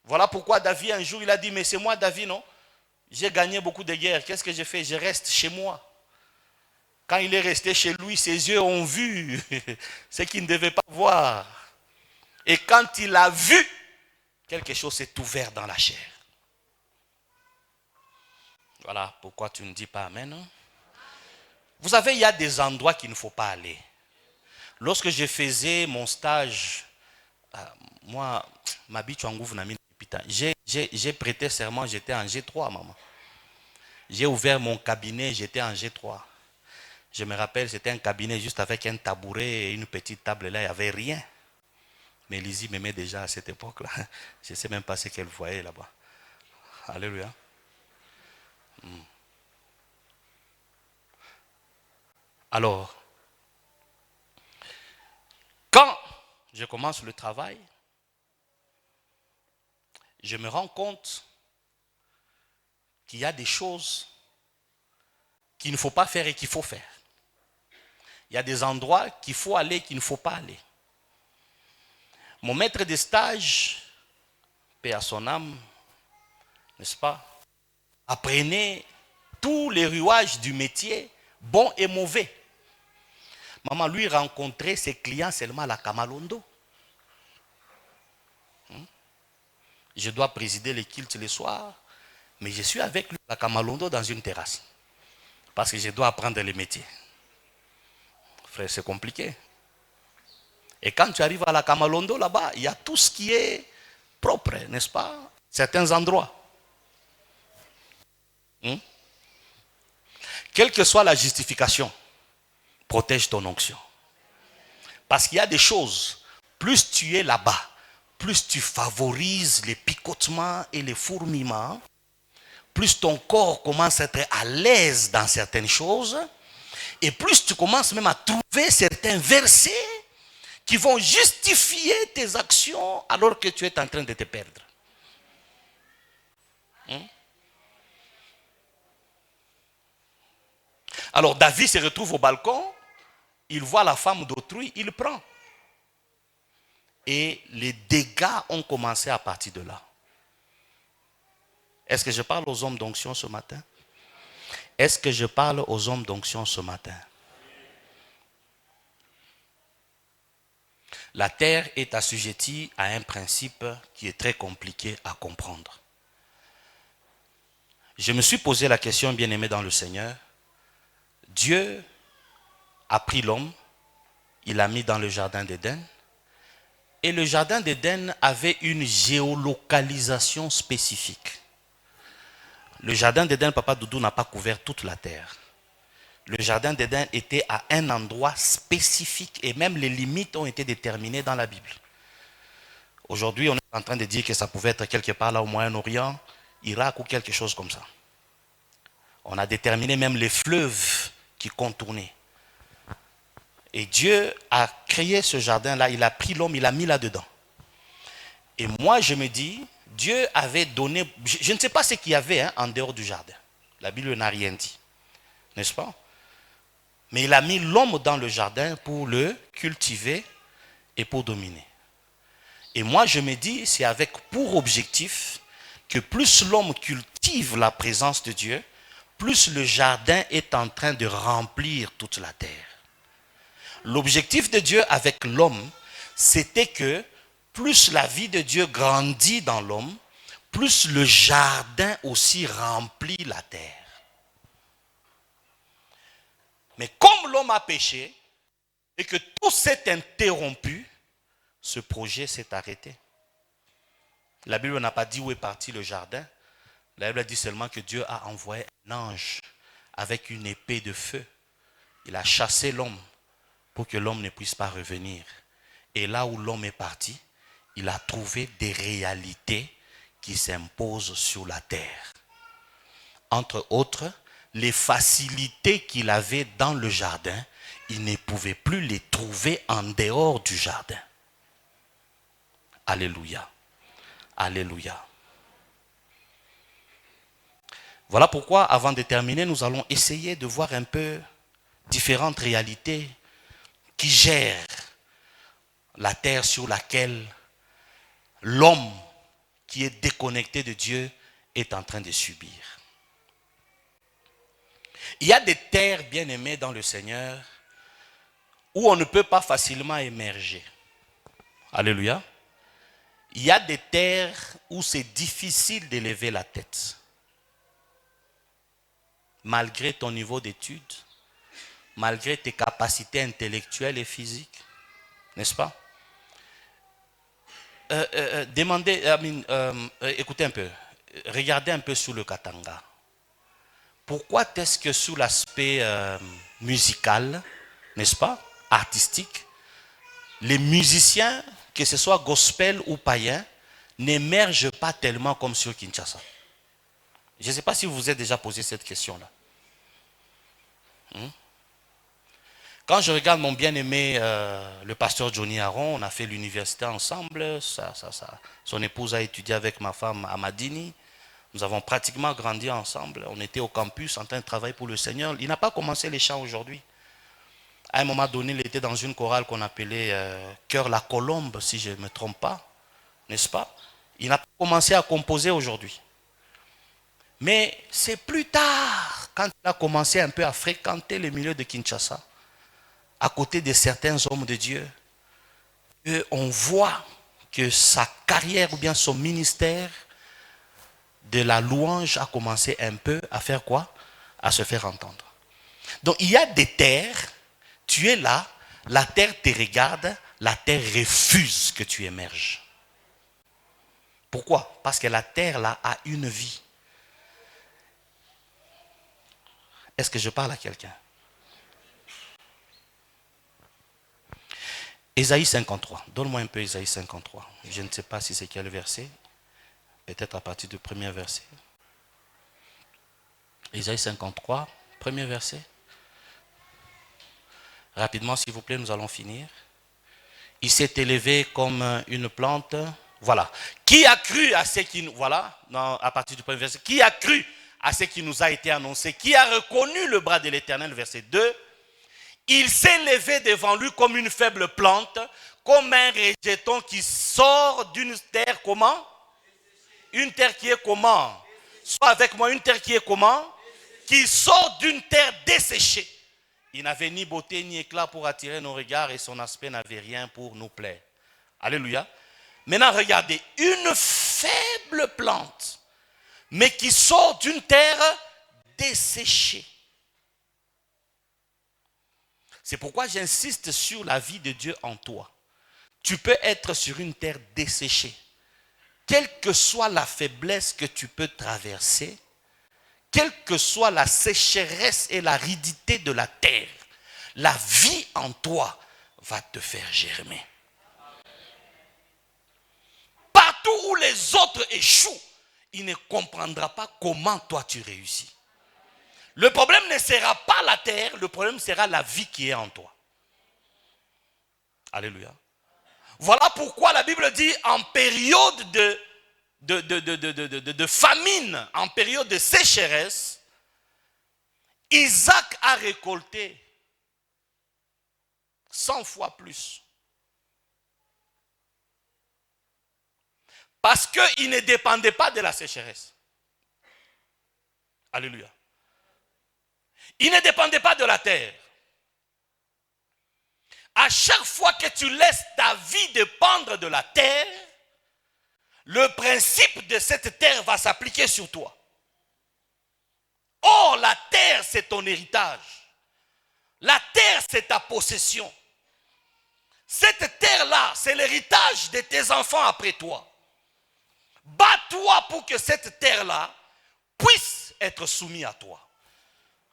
Voilà pourquoi David, un jour, il a dit, mais c'est moi David, non? J'ai gagné beaucoup de guerres. Qu'est-ce que j'ai fait? Je reste chez moi. Quand il est resté chez lui, ses yeux ont vu ce qu'il ne devait pas voir. Et quand il a vu, quelque chose s'est ouvert dans la chair. Voilà pourquoi tu ne dis pas amen. Non? Vous savez, il y a des endroits qu'il ne faut pas aller. Lorsque je faisais mon stage, moi, ma biche en gouvre, j'ai prêté serment, j'étais en G3, maman. J'ai ouvert mon cabinet, j'étais en G3. Je me rappelle, c'était un cabinet juste avec un tabouret et une petite table là, il n'y avait rien. Mais Lizzie m'aimait déjà à cette époque-là. Je ne sais même pas ce qu'elle voyait là-bas. Alléluia. Alors, quand je commence le travail, je me rends compte qu'il y a des choses qu'il ne faut pas faire et qu'il faut faire. Il y a des endroits qu'il faut aller et qu'il ne faut pas aller. Mon maître de stage, paix à son âme, n'est-ce pas, apprenait tous les rouages du métier, bons et mauvais. Maman, lui, rencontrait ses clients seulement à la Kamalondo. je dois présider les cultes les soirs, mais je suis avec lui à Kamalondo dans une terrasse. Parce que je dois apprendre les métiers. Frère, c'est compliqué. Et quand tu arrives à la Kamalondo, là-bas, il y a tout ce qui est propre, n'est-ce pas? Certains endroits. Quelle que soit la justification, protège ton onction. Parce qu'il y a des choses, plus tu es là-bas, plus tu favorises les picotements et les fourmillements, plus ton corps commence à être à l'aise dans certaines choses, et plus tu commences même à trouver certains versets qui vont justifier tes actions alors que tu es en train de te perdre. Alors David se retrouve au balcon, il voit la femme d'autrui, il prend. Et les dégâts ont commencé à partir de là. Est-ce que je parle aux hommes d'onction ce matin? Est-ce que je parle aux hommes d'onction ce matin? La terre est assujettie à un principe qui est très compliqué à comprendre. Je me suis posé la question, bien-aimé dans le Seigneur. Dieu a pris l'homme, il l'a mis dans le jardin d'Éden. Et le jardin d'Éden avait une géolocalisation spécifique. Le jardin d'Éden, Papa Doudou, n'a pas couvert toute la terre. Le jardin d'Éden était à un endroit spécifique et même les limites ont été déterminées dans la Bible. Aujourd'hui, on est en train de dire que ça pouvait être quelque part là au Moyen-Orient, Irak ou quelque chose comme ça. On a déterminé même les fleuves qui contournaient. Et Dieu a créé ce jardin-là, il a pris l'homme, il l'a mis là-dedans. Et moi, je me dis, Dieu avait donné, je ne sais pas ce qu'il y avait en dehors du jardin. La Bible n'a rien dit, n'est-ce pas? Mais il a mis l'homme dans le jardin pour le cultiver et pour dominer. Et moi, je me dis, c'est avec pour objectif que plus l'homme cultive la présence de Dieu, plus le jardin est en train de remplir toute la terre. L'objectif de Dieu avec l'homme, c'était que plus la vie de Dieu grandit dans l'homme, plus le jardin aussi remplit la terre. Mais comme l'homme a péché et que tout s'est interrompu, ce projet s'est arrêté. La Bible n'a pas dit où est parti le jardin. La Bible dit seulement que Dieu a envoyé un ange avec une épée de feu. Il a chassé l'homme pour que l'homme ne puisse pas revenir. Et là où l'homme est parti, il a trouvé des réalités qui s'imposent sur la terre. Entre autres, les facilités qu'il avait dans le jardin, il ne pouvait plus les trouver en dehors du jardin. Alléluia. Alléluia. Voilà pourquoi, avant de terminer, nous allons essayer de voir un peu différentes réalités qui gèrent la terre sur laquelle l'homme qui est déconnecté de Dieu est en train de subir. Il y a des terres, bien-aimées dans le Seigneur, où on ne peut pas facilement émerger. Alléluia. Il y a des terres où c'est difficile d'élever la tête. Malgré ton niveau d'études, malgré tes capacités intellectuelles et physiques, n'est-ce pas? Écoutez un peu, regardez un peu sous le Katanga. Pourquoi est-ce que sous l'aspect musical, n'est-ce pas, artistique, les musiciens, que ce soit gospel ou païens, n'émergent pas tellement comme sur Kinshasa? Je ne sais pas si vous vous êtes déjà posé cette question-là. Quand je regarde mon bien-aimé, le pasteur Johnny Aron, on a fait l'université ensemble, son épouse a étudié avec ma femme à Madini, nous avons pratiquement grandi ensemble, on était au campus en train de travailler pour le Seigneur. Il n'a pas commencé les chants aujourd'hui. À un moment donné, il était dans une chorale qu'on appelait Cœur la Colombe, si je ne me trompe pas, n'est-ce pas? Il n'a pas commencé à composer aujourd'hui. Mais c'est plus tard, quand il a commencé un peu à fréquenter le milieu de Kinshasa, à côté de certains hommes de Dieu, qu'on voit que sa carrière ou bien son ministère de la louange a commencé un peu à faire quoi? À se faire entendre. Donc il y a des terres, tu es là, la terre te regarde, la terre refuse que tu émerges. Pourquoi? Parce que la terre là a une vie. Est-ce que je parle à quelqu'un? Ésaïe 53. Donne-moi un peu Ésaïe 53. Je ne sais pas si c'est quel verset. Peut-être à partir du premier verset. Ésaïe 53, premier verset. Rapidement, s'il vous plaît, nous allons finir. Il s'est élevé comme une plante. Voilà. Qui a cru à ce qui nous... Voilà, non, à partir du premier verset. Qui a cru à ce qui nous a été annoncé? Qui a reconnu le bras de l'Éternel? Verset 2. Il s'est levé devant lui comme une faible plante, comme un rejeton qui sort d'une terre comment? Une terre qui est comment? Sois avec moi, une terre qui est comment? Qui sort d'une terre desséchée. Il n'avait ni beauté ni éclat pour attirer nos regards et son aspect n'avait rien pour nous plaire. Alléluia. Maintenant, regardez, une faible plante, mais qui sort d'une terre desséchée. C'est pourquoi j'insiste sur la vie de Dieu en toi. Tu peux être sur une terre desséchée. Quelle que soit la faiblesse que tu peux traverser, quelle que soit la sécheresse et l'aridité de la terre, la vie en toi va te faire germer. Partout où les autres échouent, il ne comprendra pas comment toi tu réussis. Le problème ne sera pas la terre, le problème sera la vie qui est en toi. Alléluia. Voilà pourquoi la Bible dit en période de famine, en période de sécheresse, Isaac a récolté 100 fois plus. Parce qu'il ne dépendait pas de la sécheresse. Alléluia. Il ne dépendait pas de la terre. À chaque fois que tu laisses ta vie dépendre de la terre, le principe de cette terre va s'appliquer sur toi. Or, la terre, c'est ton héritage. La terre, c'est ta possession. Cette terre-là, c'est l'héritage de tes enfants après toi. Bats-toi pour que cette terre-là puisse être soumise à toi.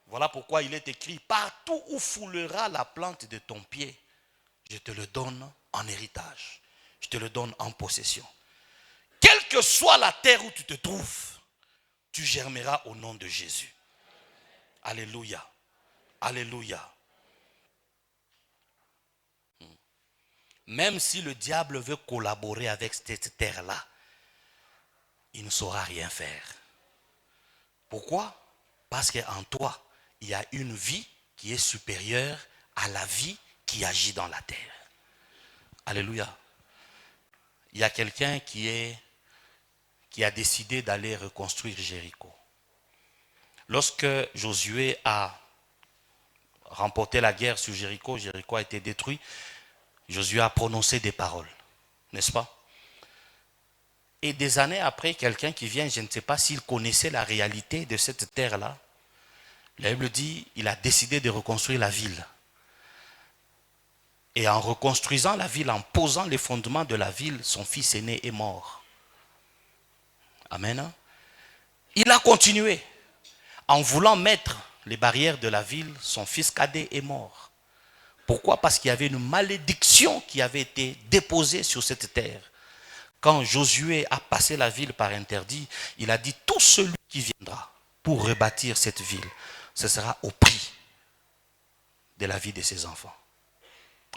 Voilà pourquoi il est écrit, partout où foulera la plante de ton pied, je te le donne en héritage. Je te le donne en possession. Quelle que soit la terre où tu te trouves, tu germeras au nom de Jésus. Alléluia. Alléluia. Même si le diable veut collaborer avec cette terre-là, il ne saura rien faire. Pourquoi? Parce qu'en toi, il y a une vie qui est supérieure à la vie qui agit dans la terre. Alléluia. Il y a quelqu'un qui a décidé d'aller reconstruire Jéricho. Lorsque Josué a remporté la guerre sur Jéricho, Jéricho a été détruit, Josué a prononcé des paroles, n'est-ce pas? Et des années après, quelqu'un qui vient, je ne sais pas s'il connaissait la réalité de cette terre-là, la Bible dit, il a décidé de reconstruire la ville. Et en reconstruisant la ville, en posant les fondements de la ville, son fils aîné est mort. Amen. Il a continué. En voulant mettre les barrières de la ville, son fils cadet est mort. Pourquoi? Parce qu'il y avait une malédiction qui avait été déposée sur cette terre. Quand Josué a passé la ville par interdit, il a dit, tout celui qui viendra pour rebâtir cette ville, ce sera au prix de la vie de ses enfants.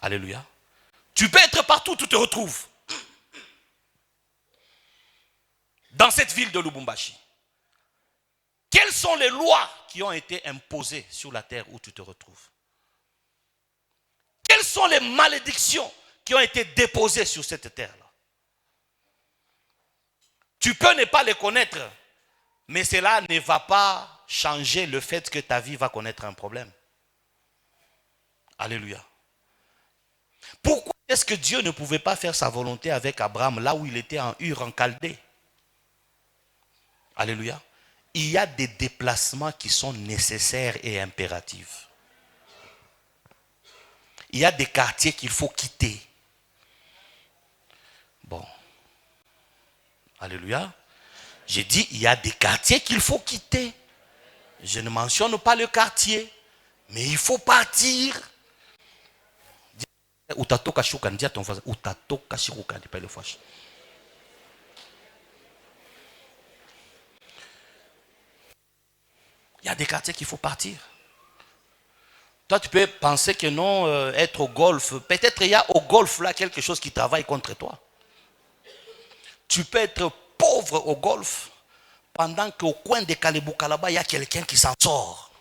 Alléluia. Tu peux être partout où tu te retrouves. Dans cette ville de Lubumbashi. Quelles sont les lois qui ont été imposées sur la terre où tu te retrouves? Quelles sont les malédictions qui ont été déposées sur cette terre-là? Tu peux ne pas les connaître, mais cela ne va pas changer le fait que ta vie va connaître un problème. Alléluia. Pourquoi est-ce que Dieu ne pouvait pas faire sa volonté avec Abraham là où il était en Ur, en Chaldée? Alléluia. Il y a des déplacements qui sont nécessaires et impératifs. Il y a des quartiers qu'il faut quitter. Bon. Alléluia. J'ai dit, il y a des quartiers qu'il faut quitter. Je ne mentionne pas le quartier, mais il faut partir. Utatoka shuka, dis à ton voisin, utatoka shuka, dis pas le fâche. Il y a des quartiers qu'il faut partir. Toi, tu peux penser que non, être au golf, peut-être il y a au golf là quelque chose qui travaille contre toi. Tu peux être pauvre au golf, pendant qu'au coin de Kalebouka là-bas, il y a quelqu'un qui s'en sort.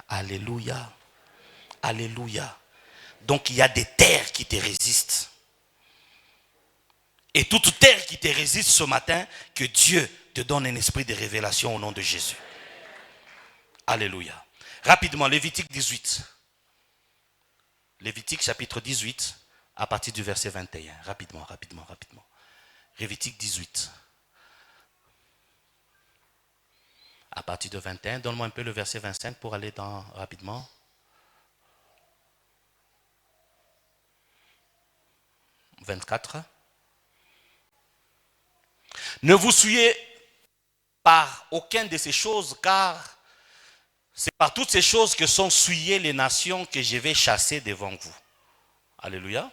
Alléluia. Alléluia. Donc il y a des terres qui te résistent. Et toute terre qui te résiste ce matin, que Dieu te donne un esprit de révélation au nom de Jésus. Alléluia. Rapidement, Lévitique 18. Lévitique chapitre 18, à partir du verset 21. Rapidement. Lévitique 18. À partir de 21, donne-moi un peu le verset 25 pour aller rapidement. « 24. Ne vous souillez par aucune de ces choses, car c'est par toutes ces choses que sont souillées les nations que je vais chasser devant vous. » Alléluia.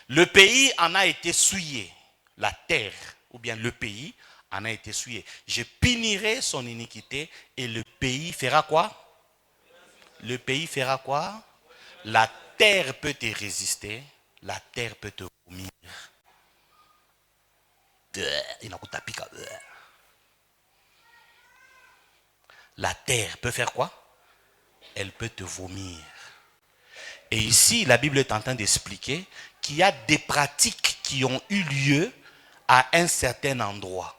Le pays en a été souillé. La terre, ou bien le pays, en a été souillé. Je punirai son iniquité et le pays fera quoi? Le pays fera quoi? La terre peut te résister, la terre peut te vomir. La terre peut faire quoi? Elle peut te vomir. Et ici, la Bible est en train d'expliquer qu'il y a des pratiques qui ont eu lieu à un certain endroit.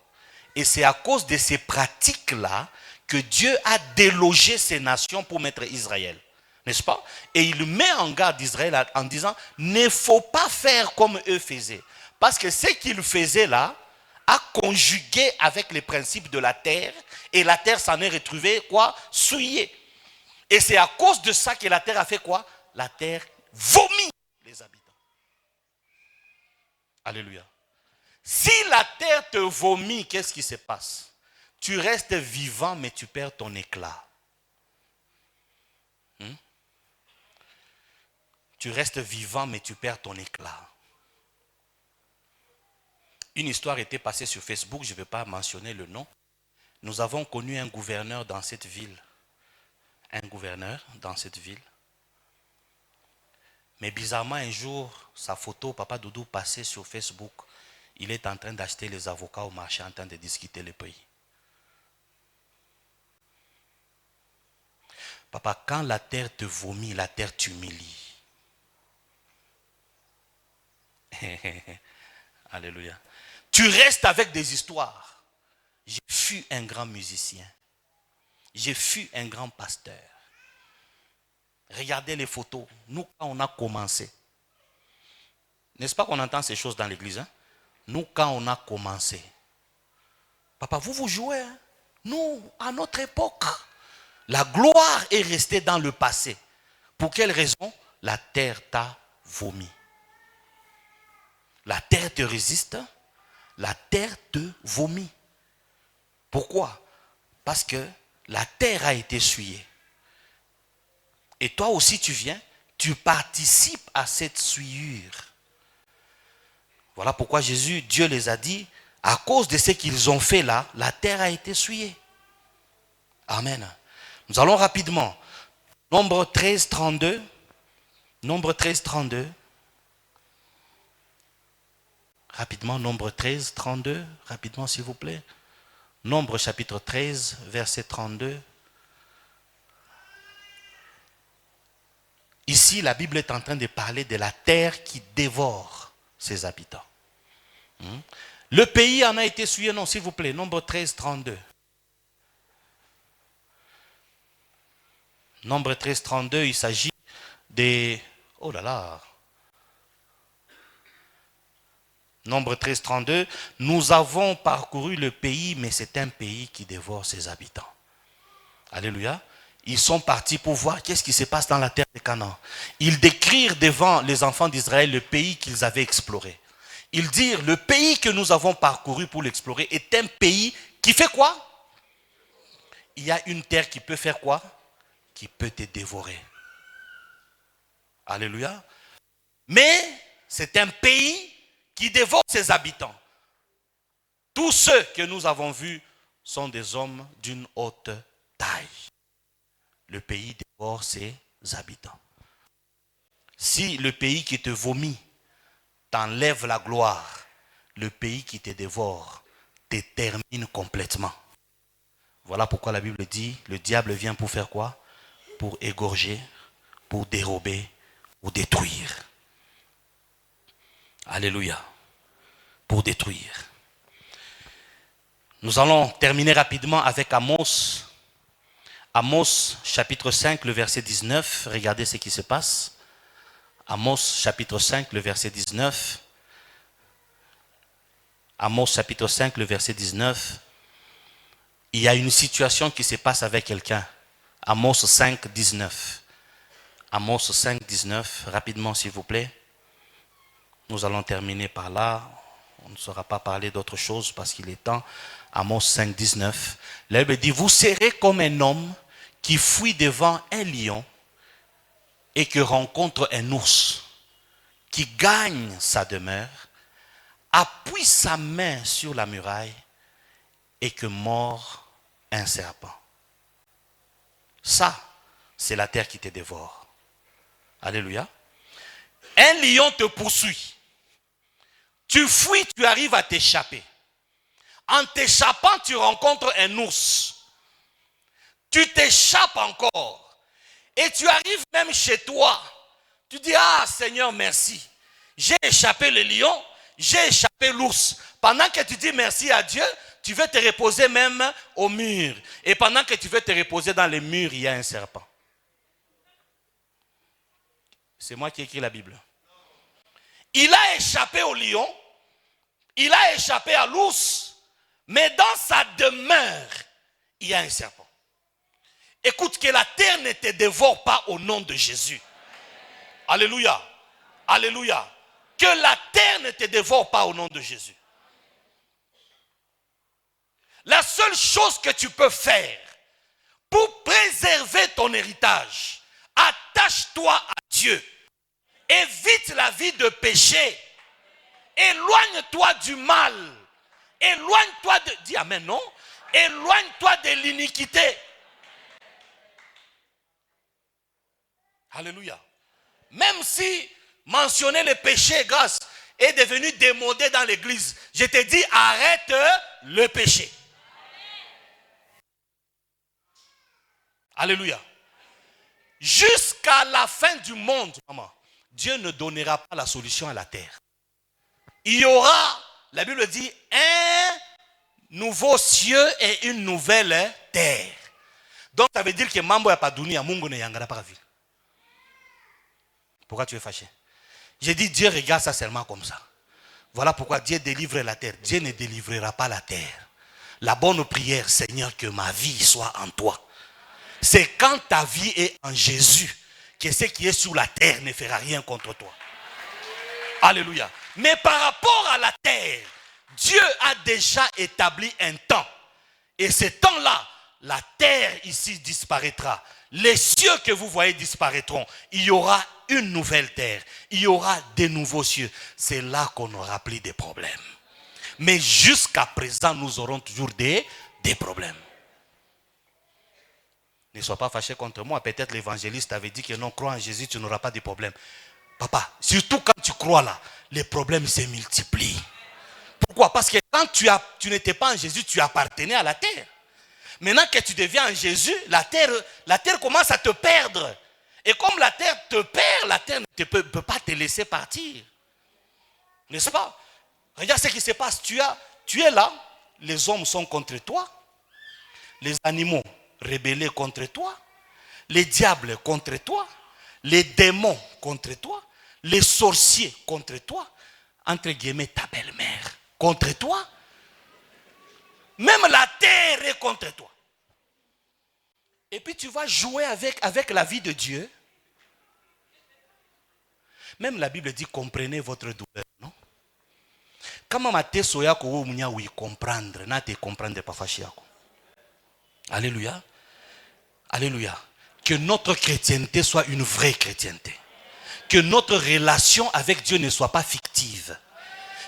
Et c'est à cause de ces pratiques-là que Dieu a délogé ces nations pour mettre Israël. N'est-ce pas? Et il met en garde Israël en disant, ne faut pas faire comme eux faisaient. Parce que ce qu'ils faisaient là a conjugué avec les principes de la terre. Et la terre s'en est retrouvée quoi? Souillée. Et c'est à cause de ça que la terre a fait quoi? La terre vomit les habitants. Alléluia. Si la terre te vomit, qu'est-ce qui se passe? Tu restes vivant, mais tu perds ton éclat. Tu restes vivant, mais tu perds ton éclat. Une histoire était passée sur Facebook, je ne vais pas mentionner le nom. Nous avons connu un gouverneur dans cette ville. Mais bizarrement, un jour, sa photo, Papa Doudou, passait sur Facebook. Il est en train d'acheter les avocats au marché, en train de discuter le pays. Papa, quand la terre te vomit, la terre t'humilie. Alléluia. Tu restes avec des histoires. Je fus un grand musicien. Je fus un grand pasteur. Regardez les photos. Nous, quand on a commencé, n'est-ce pas qu'on entend ces choses dans l'église? Nous, quand on a commencé, papa, vous jouez. Nous, à notre époque, la gloire est restée dans le passé. Pour quelle raison? La terre t'a vomi. La terre te résiste, la terre te vomit. Pourquoi? Parce que la terre a été souillée. Et toi aussi tu viens, tu participes à cette souillure. Voilà pourquoi Dieu les a dit, à cause de ce qu'ils ont fait là, la terre a été souillée. Amen. Nous allons rapidement. Nombre 13, 32. Nombre 13, 32. Rapidement, Nombre 13, 32. Rapidement, s'il vous plaît. Nombre chapitre 13, verset 32. Ici, la Bible est en train de parler de la terre qui dévore ses habitants. Le pays en a été souillé, non, s'il vous plaît. Nombre 13, 32. Nombre 13, 32, il s'agit des... Oh là là. Nombre 13, 32, nous avons parcouru le pays, mais c'est un pays qui dévore ses habitants. Alléluia. Ils sont partis pour voir qu'est-ce qui se passe dans la terre de Canaan. Ils décrirent devant les enfants d'Israël le pays qu'ils avaient exploré. Ils dirent, le pays que nous avons parcouru pour l'explorer est un pays qui fait quoi? Il y a une terre qui peut faire quoi? Qui peut te dévorer. Alléluia. Mais c'est un pays qui dévore ses habitants. Tous ceux que nous avons vus sont des hommes d'une haute taille. Le pays dévore ses habitants. Si le pays qui te vomit t'enlève la gloire, le pays qui te dévore te termine complètement. Voilà pourquoi la Bible dit, le diable vient pour faire quoi? Pour égorger, pour dérober, pour détruire. Alléluia. Pour détruire. Nous allons terminer rapidement avec Amos. Amos chapitre 5, le verset 19. Regardez ce qui se passe. Amos chapitre 5, le verset 19. Amos chapitre 5, le verset 19. Il y a une situation qui se passe avec quelqu'un. Amos 5, 19. Amos 5, 19. Rapidement s'il vous plaît. Nous allons terminer par là. On ne saura pas parler d'autre chose parce qu'il est temps. Amos 5, 19. La Bible dit, vous serez comme un homme qui fuit devant un lion et qui rencontre un ours, qui gagne sa demeure, appuie sa main sur la muraille et que mord un serpent. Ça, c'est la terre qui te dévore. Alléluia. Un lion te poursuit. Tu fuis, tu arrives à t'échapper. En t'échappant, tu rencontres un ours. Tu t'échappes encore. Et tu arrives même chez toi. Tu dis, ah Seigneur, merci. J'ai échappé le lion, j'ai échappé l'ours. Pendant que tu dis merci à Dieu, tu veux te reposer même au mur. Et pendant que tu veux te reposer dans les murs, il y a un serpent. C'est moi qui ai écrit la Bible. Il a échappé au lion, il a échappé à l'ours, mais dans sa demeure, il y a un serpent. Écoute, que la terre ne te dévore pas au nom de Jésus. Alléluia. Alléluia. Que la terre ne te dévore pas au nom de Jésus. La seule chose que tu peux faire pour préserver ton héritage, attache-toi à Dieu. Évite la vie de péché. Éloigne-toi du mal. Éloigne-toi de... Dis amen, non? Éloigne-toi de l'iniquité. Alléluia. Même si mentionner le péché grâce est devenu démodé dans l'église, je te dis arrête le péché. Alléluia. Jusqu'à la fin du monde, maman, Dieu ne donnera pas la solution à la terre. Il y aura, la Bible dit, un nouveau cieux et une nouvelle terre. Donc ça veut dire que mambo ya paduni ya Mungu ne yangara pas ville. Pourquoi tu es fâché? J'ai dit Dieu regarde ça seulement comme ça. Voilà pourquoi Dieu délivre la terre. Dieu ne délivrera pas la terre. La bonne prière, Seigneur, que ma vie soit en toi. C'est quand ta vie est en Jésus que ce qui est sur la terre ne fera rien contre toi. Alléluia. Mais par rapport à la terre, Dieu a déjà établi un temps. Et ce temps-là, la terre ici disparaîtra. Les cieux que vous voyez disparaîtront. Il y aura une nouvelle terre. Il y aura des nouveaux cieux. C'est là qu'on n'aura plus de problèmes. Mais jusqu'à présent, nous aurons toujours des problèmes. Ne sois pas fâché contre moi. Peut-être l'évangéliste avait dit que non, crois en Jésus, tu n'auras pas de problème. Papa, surtout quand tu crois là, les problèmes se multiplient. Pourquoi? Parce que quand tu n'étais pas en Jésus, tu appartenais à la terre. Maintenant que tu deviens en Jésus, la terre commence à te perdre. Et comme la terre te perd, la terre ne peut pas te laisser partir. N'est-ce pas? Regarde ce qui se passe. Tu es là, les hommes sont contre toi. Les animaux rebellés contre toi. les diables contre toi, les démons contre toi, les sorciers contre toi, entre guillemets ta belle-mère contre toi, même la terre est contre toi. Et puis tu vas jouer avec la vie de Dieu. Même la Bible dit comprenez votre douleur, non? Kama mateso yako wewe mwenyewe uikomprendre, na te comprendre pa fashi yako. Alléluia. Alléluia. Que notre chrétienté soit une vraie chrétienté. Que notre relation avec Dieu ne soit pas fictive.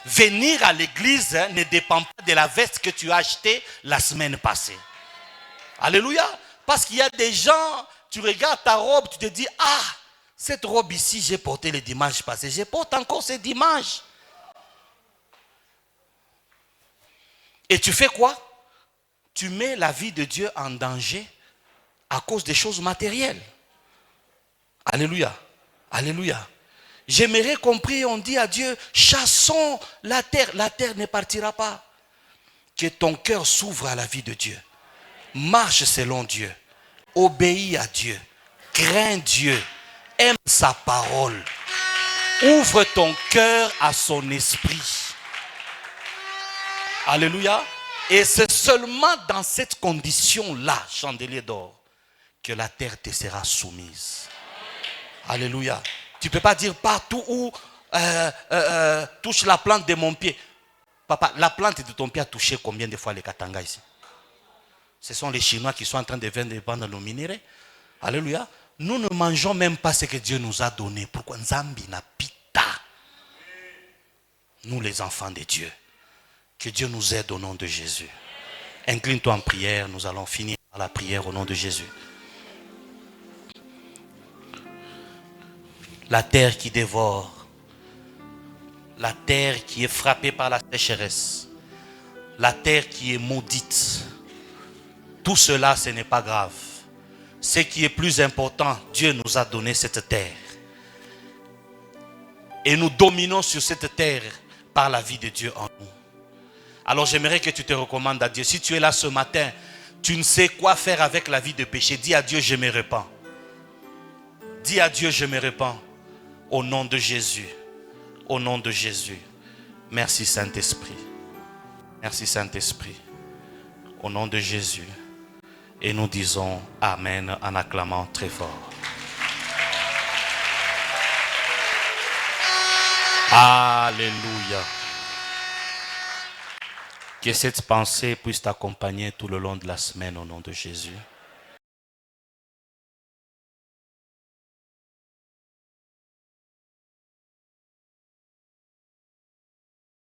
Venir à l'église ne dépend pas de la veste que tu as achetée la semaine passée. Alléluia. Parce qu'il y a des gens, tu regardes ta robe, tu te dis, ah, cette robe ici, j'ai porté le dimanche passé. Je porte encore ce dimanche. Et tu fais quoi? Tu mets la vie de Dieu en danger à cause des choses matérielles. Alléluia. Alléluia. J'aimerais qu'on prie, on dit à Dieu, chassons la terre. La terre ne partira pas. Que ton cœur s'ouvre à la vie de Dieu. Marche selon Dieu. Obéis à Dieu. Crains Dieu. Aime sa parole. Ouvre ton cœur à son esprit. Alléluia. Et c'est seulement dans cette condition-là, chandelier d'or, que la terre te sera soumise. Alléluia. Tu ne peux pas dire partout où touche la plante de mon pied. Papa, la plante de ton pied a touché combien de fois les Katanga ici? Ce sont les Chinois qui sont en train de vendre nos minéraux. Alléluia. Nous ne mangeons même pas ce que Dieu nous a donné. Pourquoi? Nzambi na pita. Nous les enfants de Dieu. Que Dieu nous aide au nom de Jésus. Incline-toi en prière. Nous allons finir par la prière au nom de Jésus. La terre qui dévore. La terre qui est frappée par la sécheresse. La terre qui est maudite. Tout cela, ce n'est pas grave. Ce qui est plus important, Dieu nous a donné cette terre. Et nous dominons sur cette terre par la vie de Dieu en nous. Alors j'aimerais que tu te recommandes à Dieu. Si tu es là ce matin, tu ne sais quoi faire avec la vie de péché. Dis à Dieu, je me répands. Dis à Dieu, je me répands. Au nom de Jésus. Au nom de Jésus. Merci Saint-Esprit. Merci Saint-Esprit. Au nom de Jésus. Et nous disons Amen en acclamant très fort. Alléluia. Que cette pensée puisse t'accompagner tout le long de la semaine au nom de Jésus.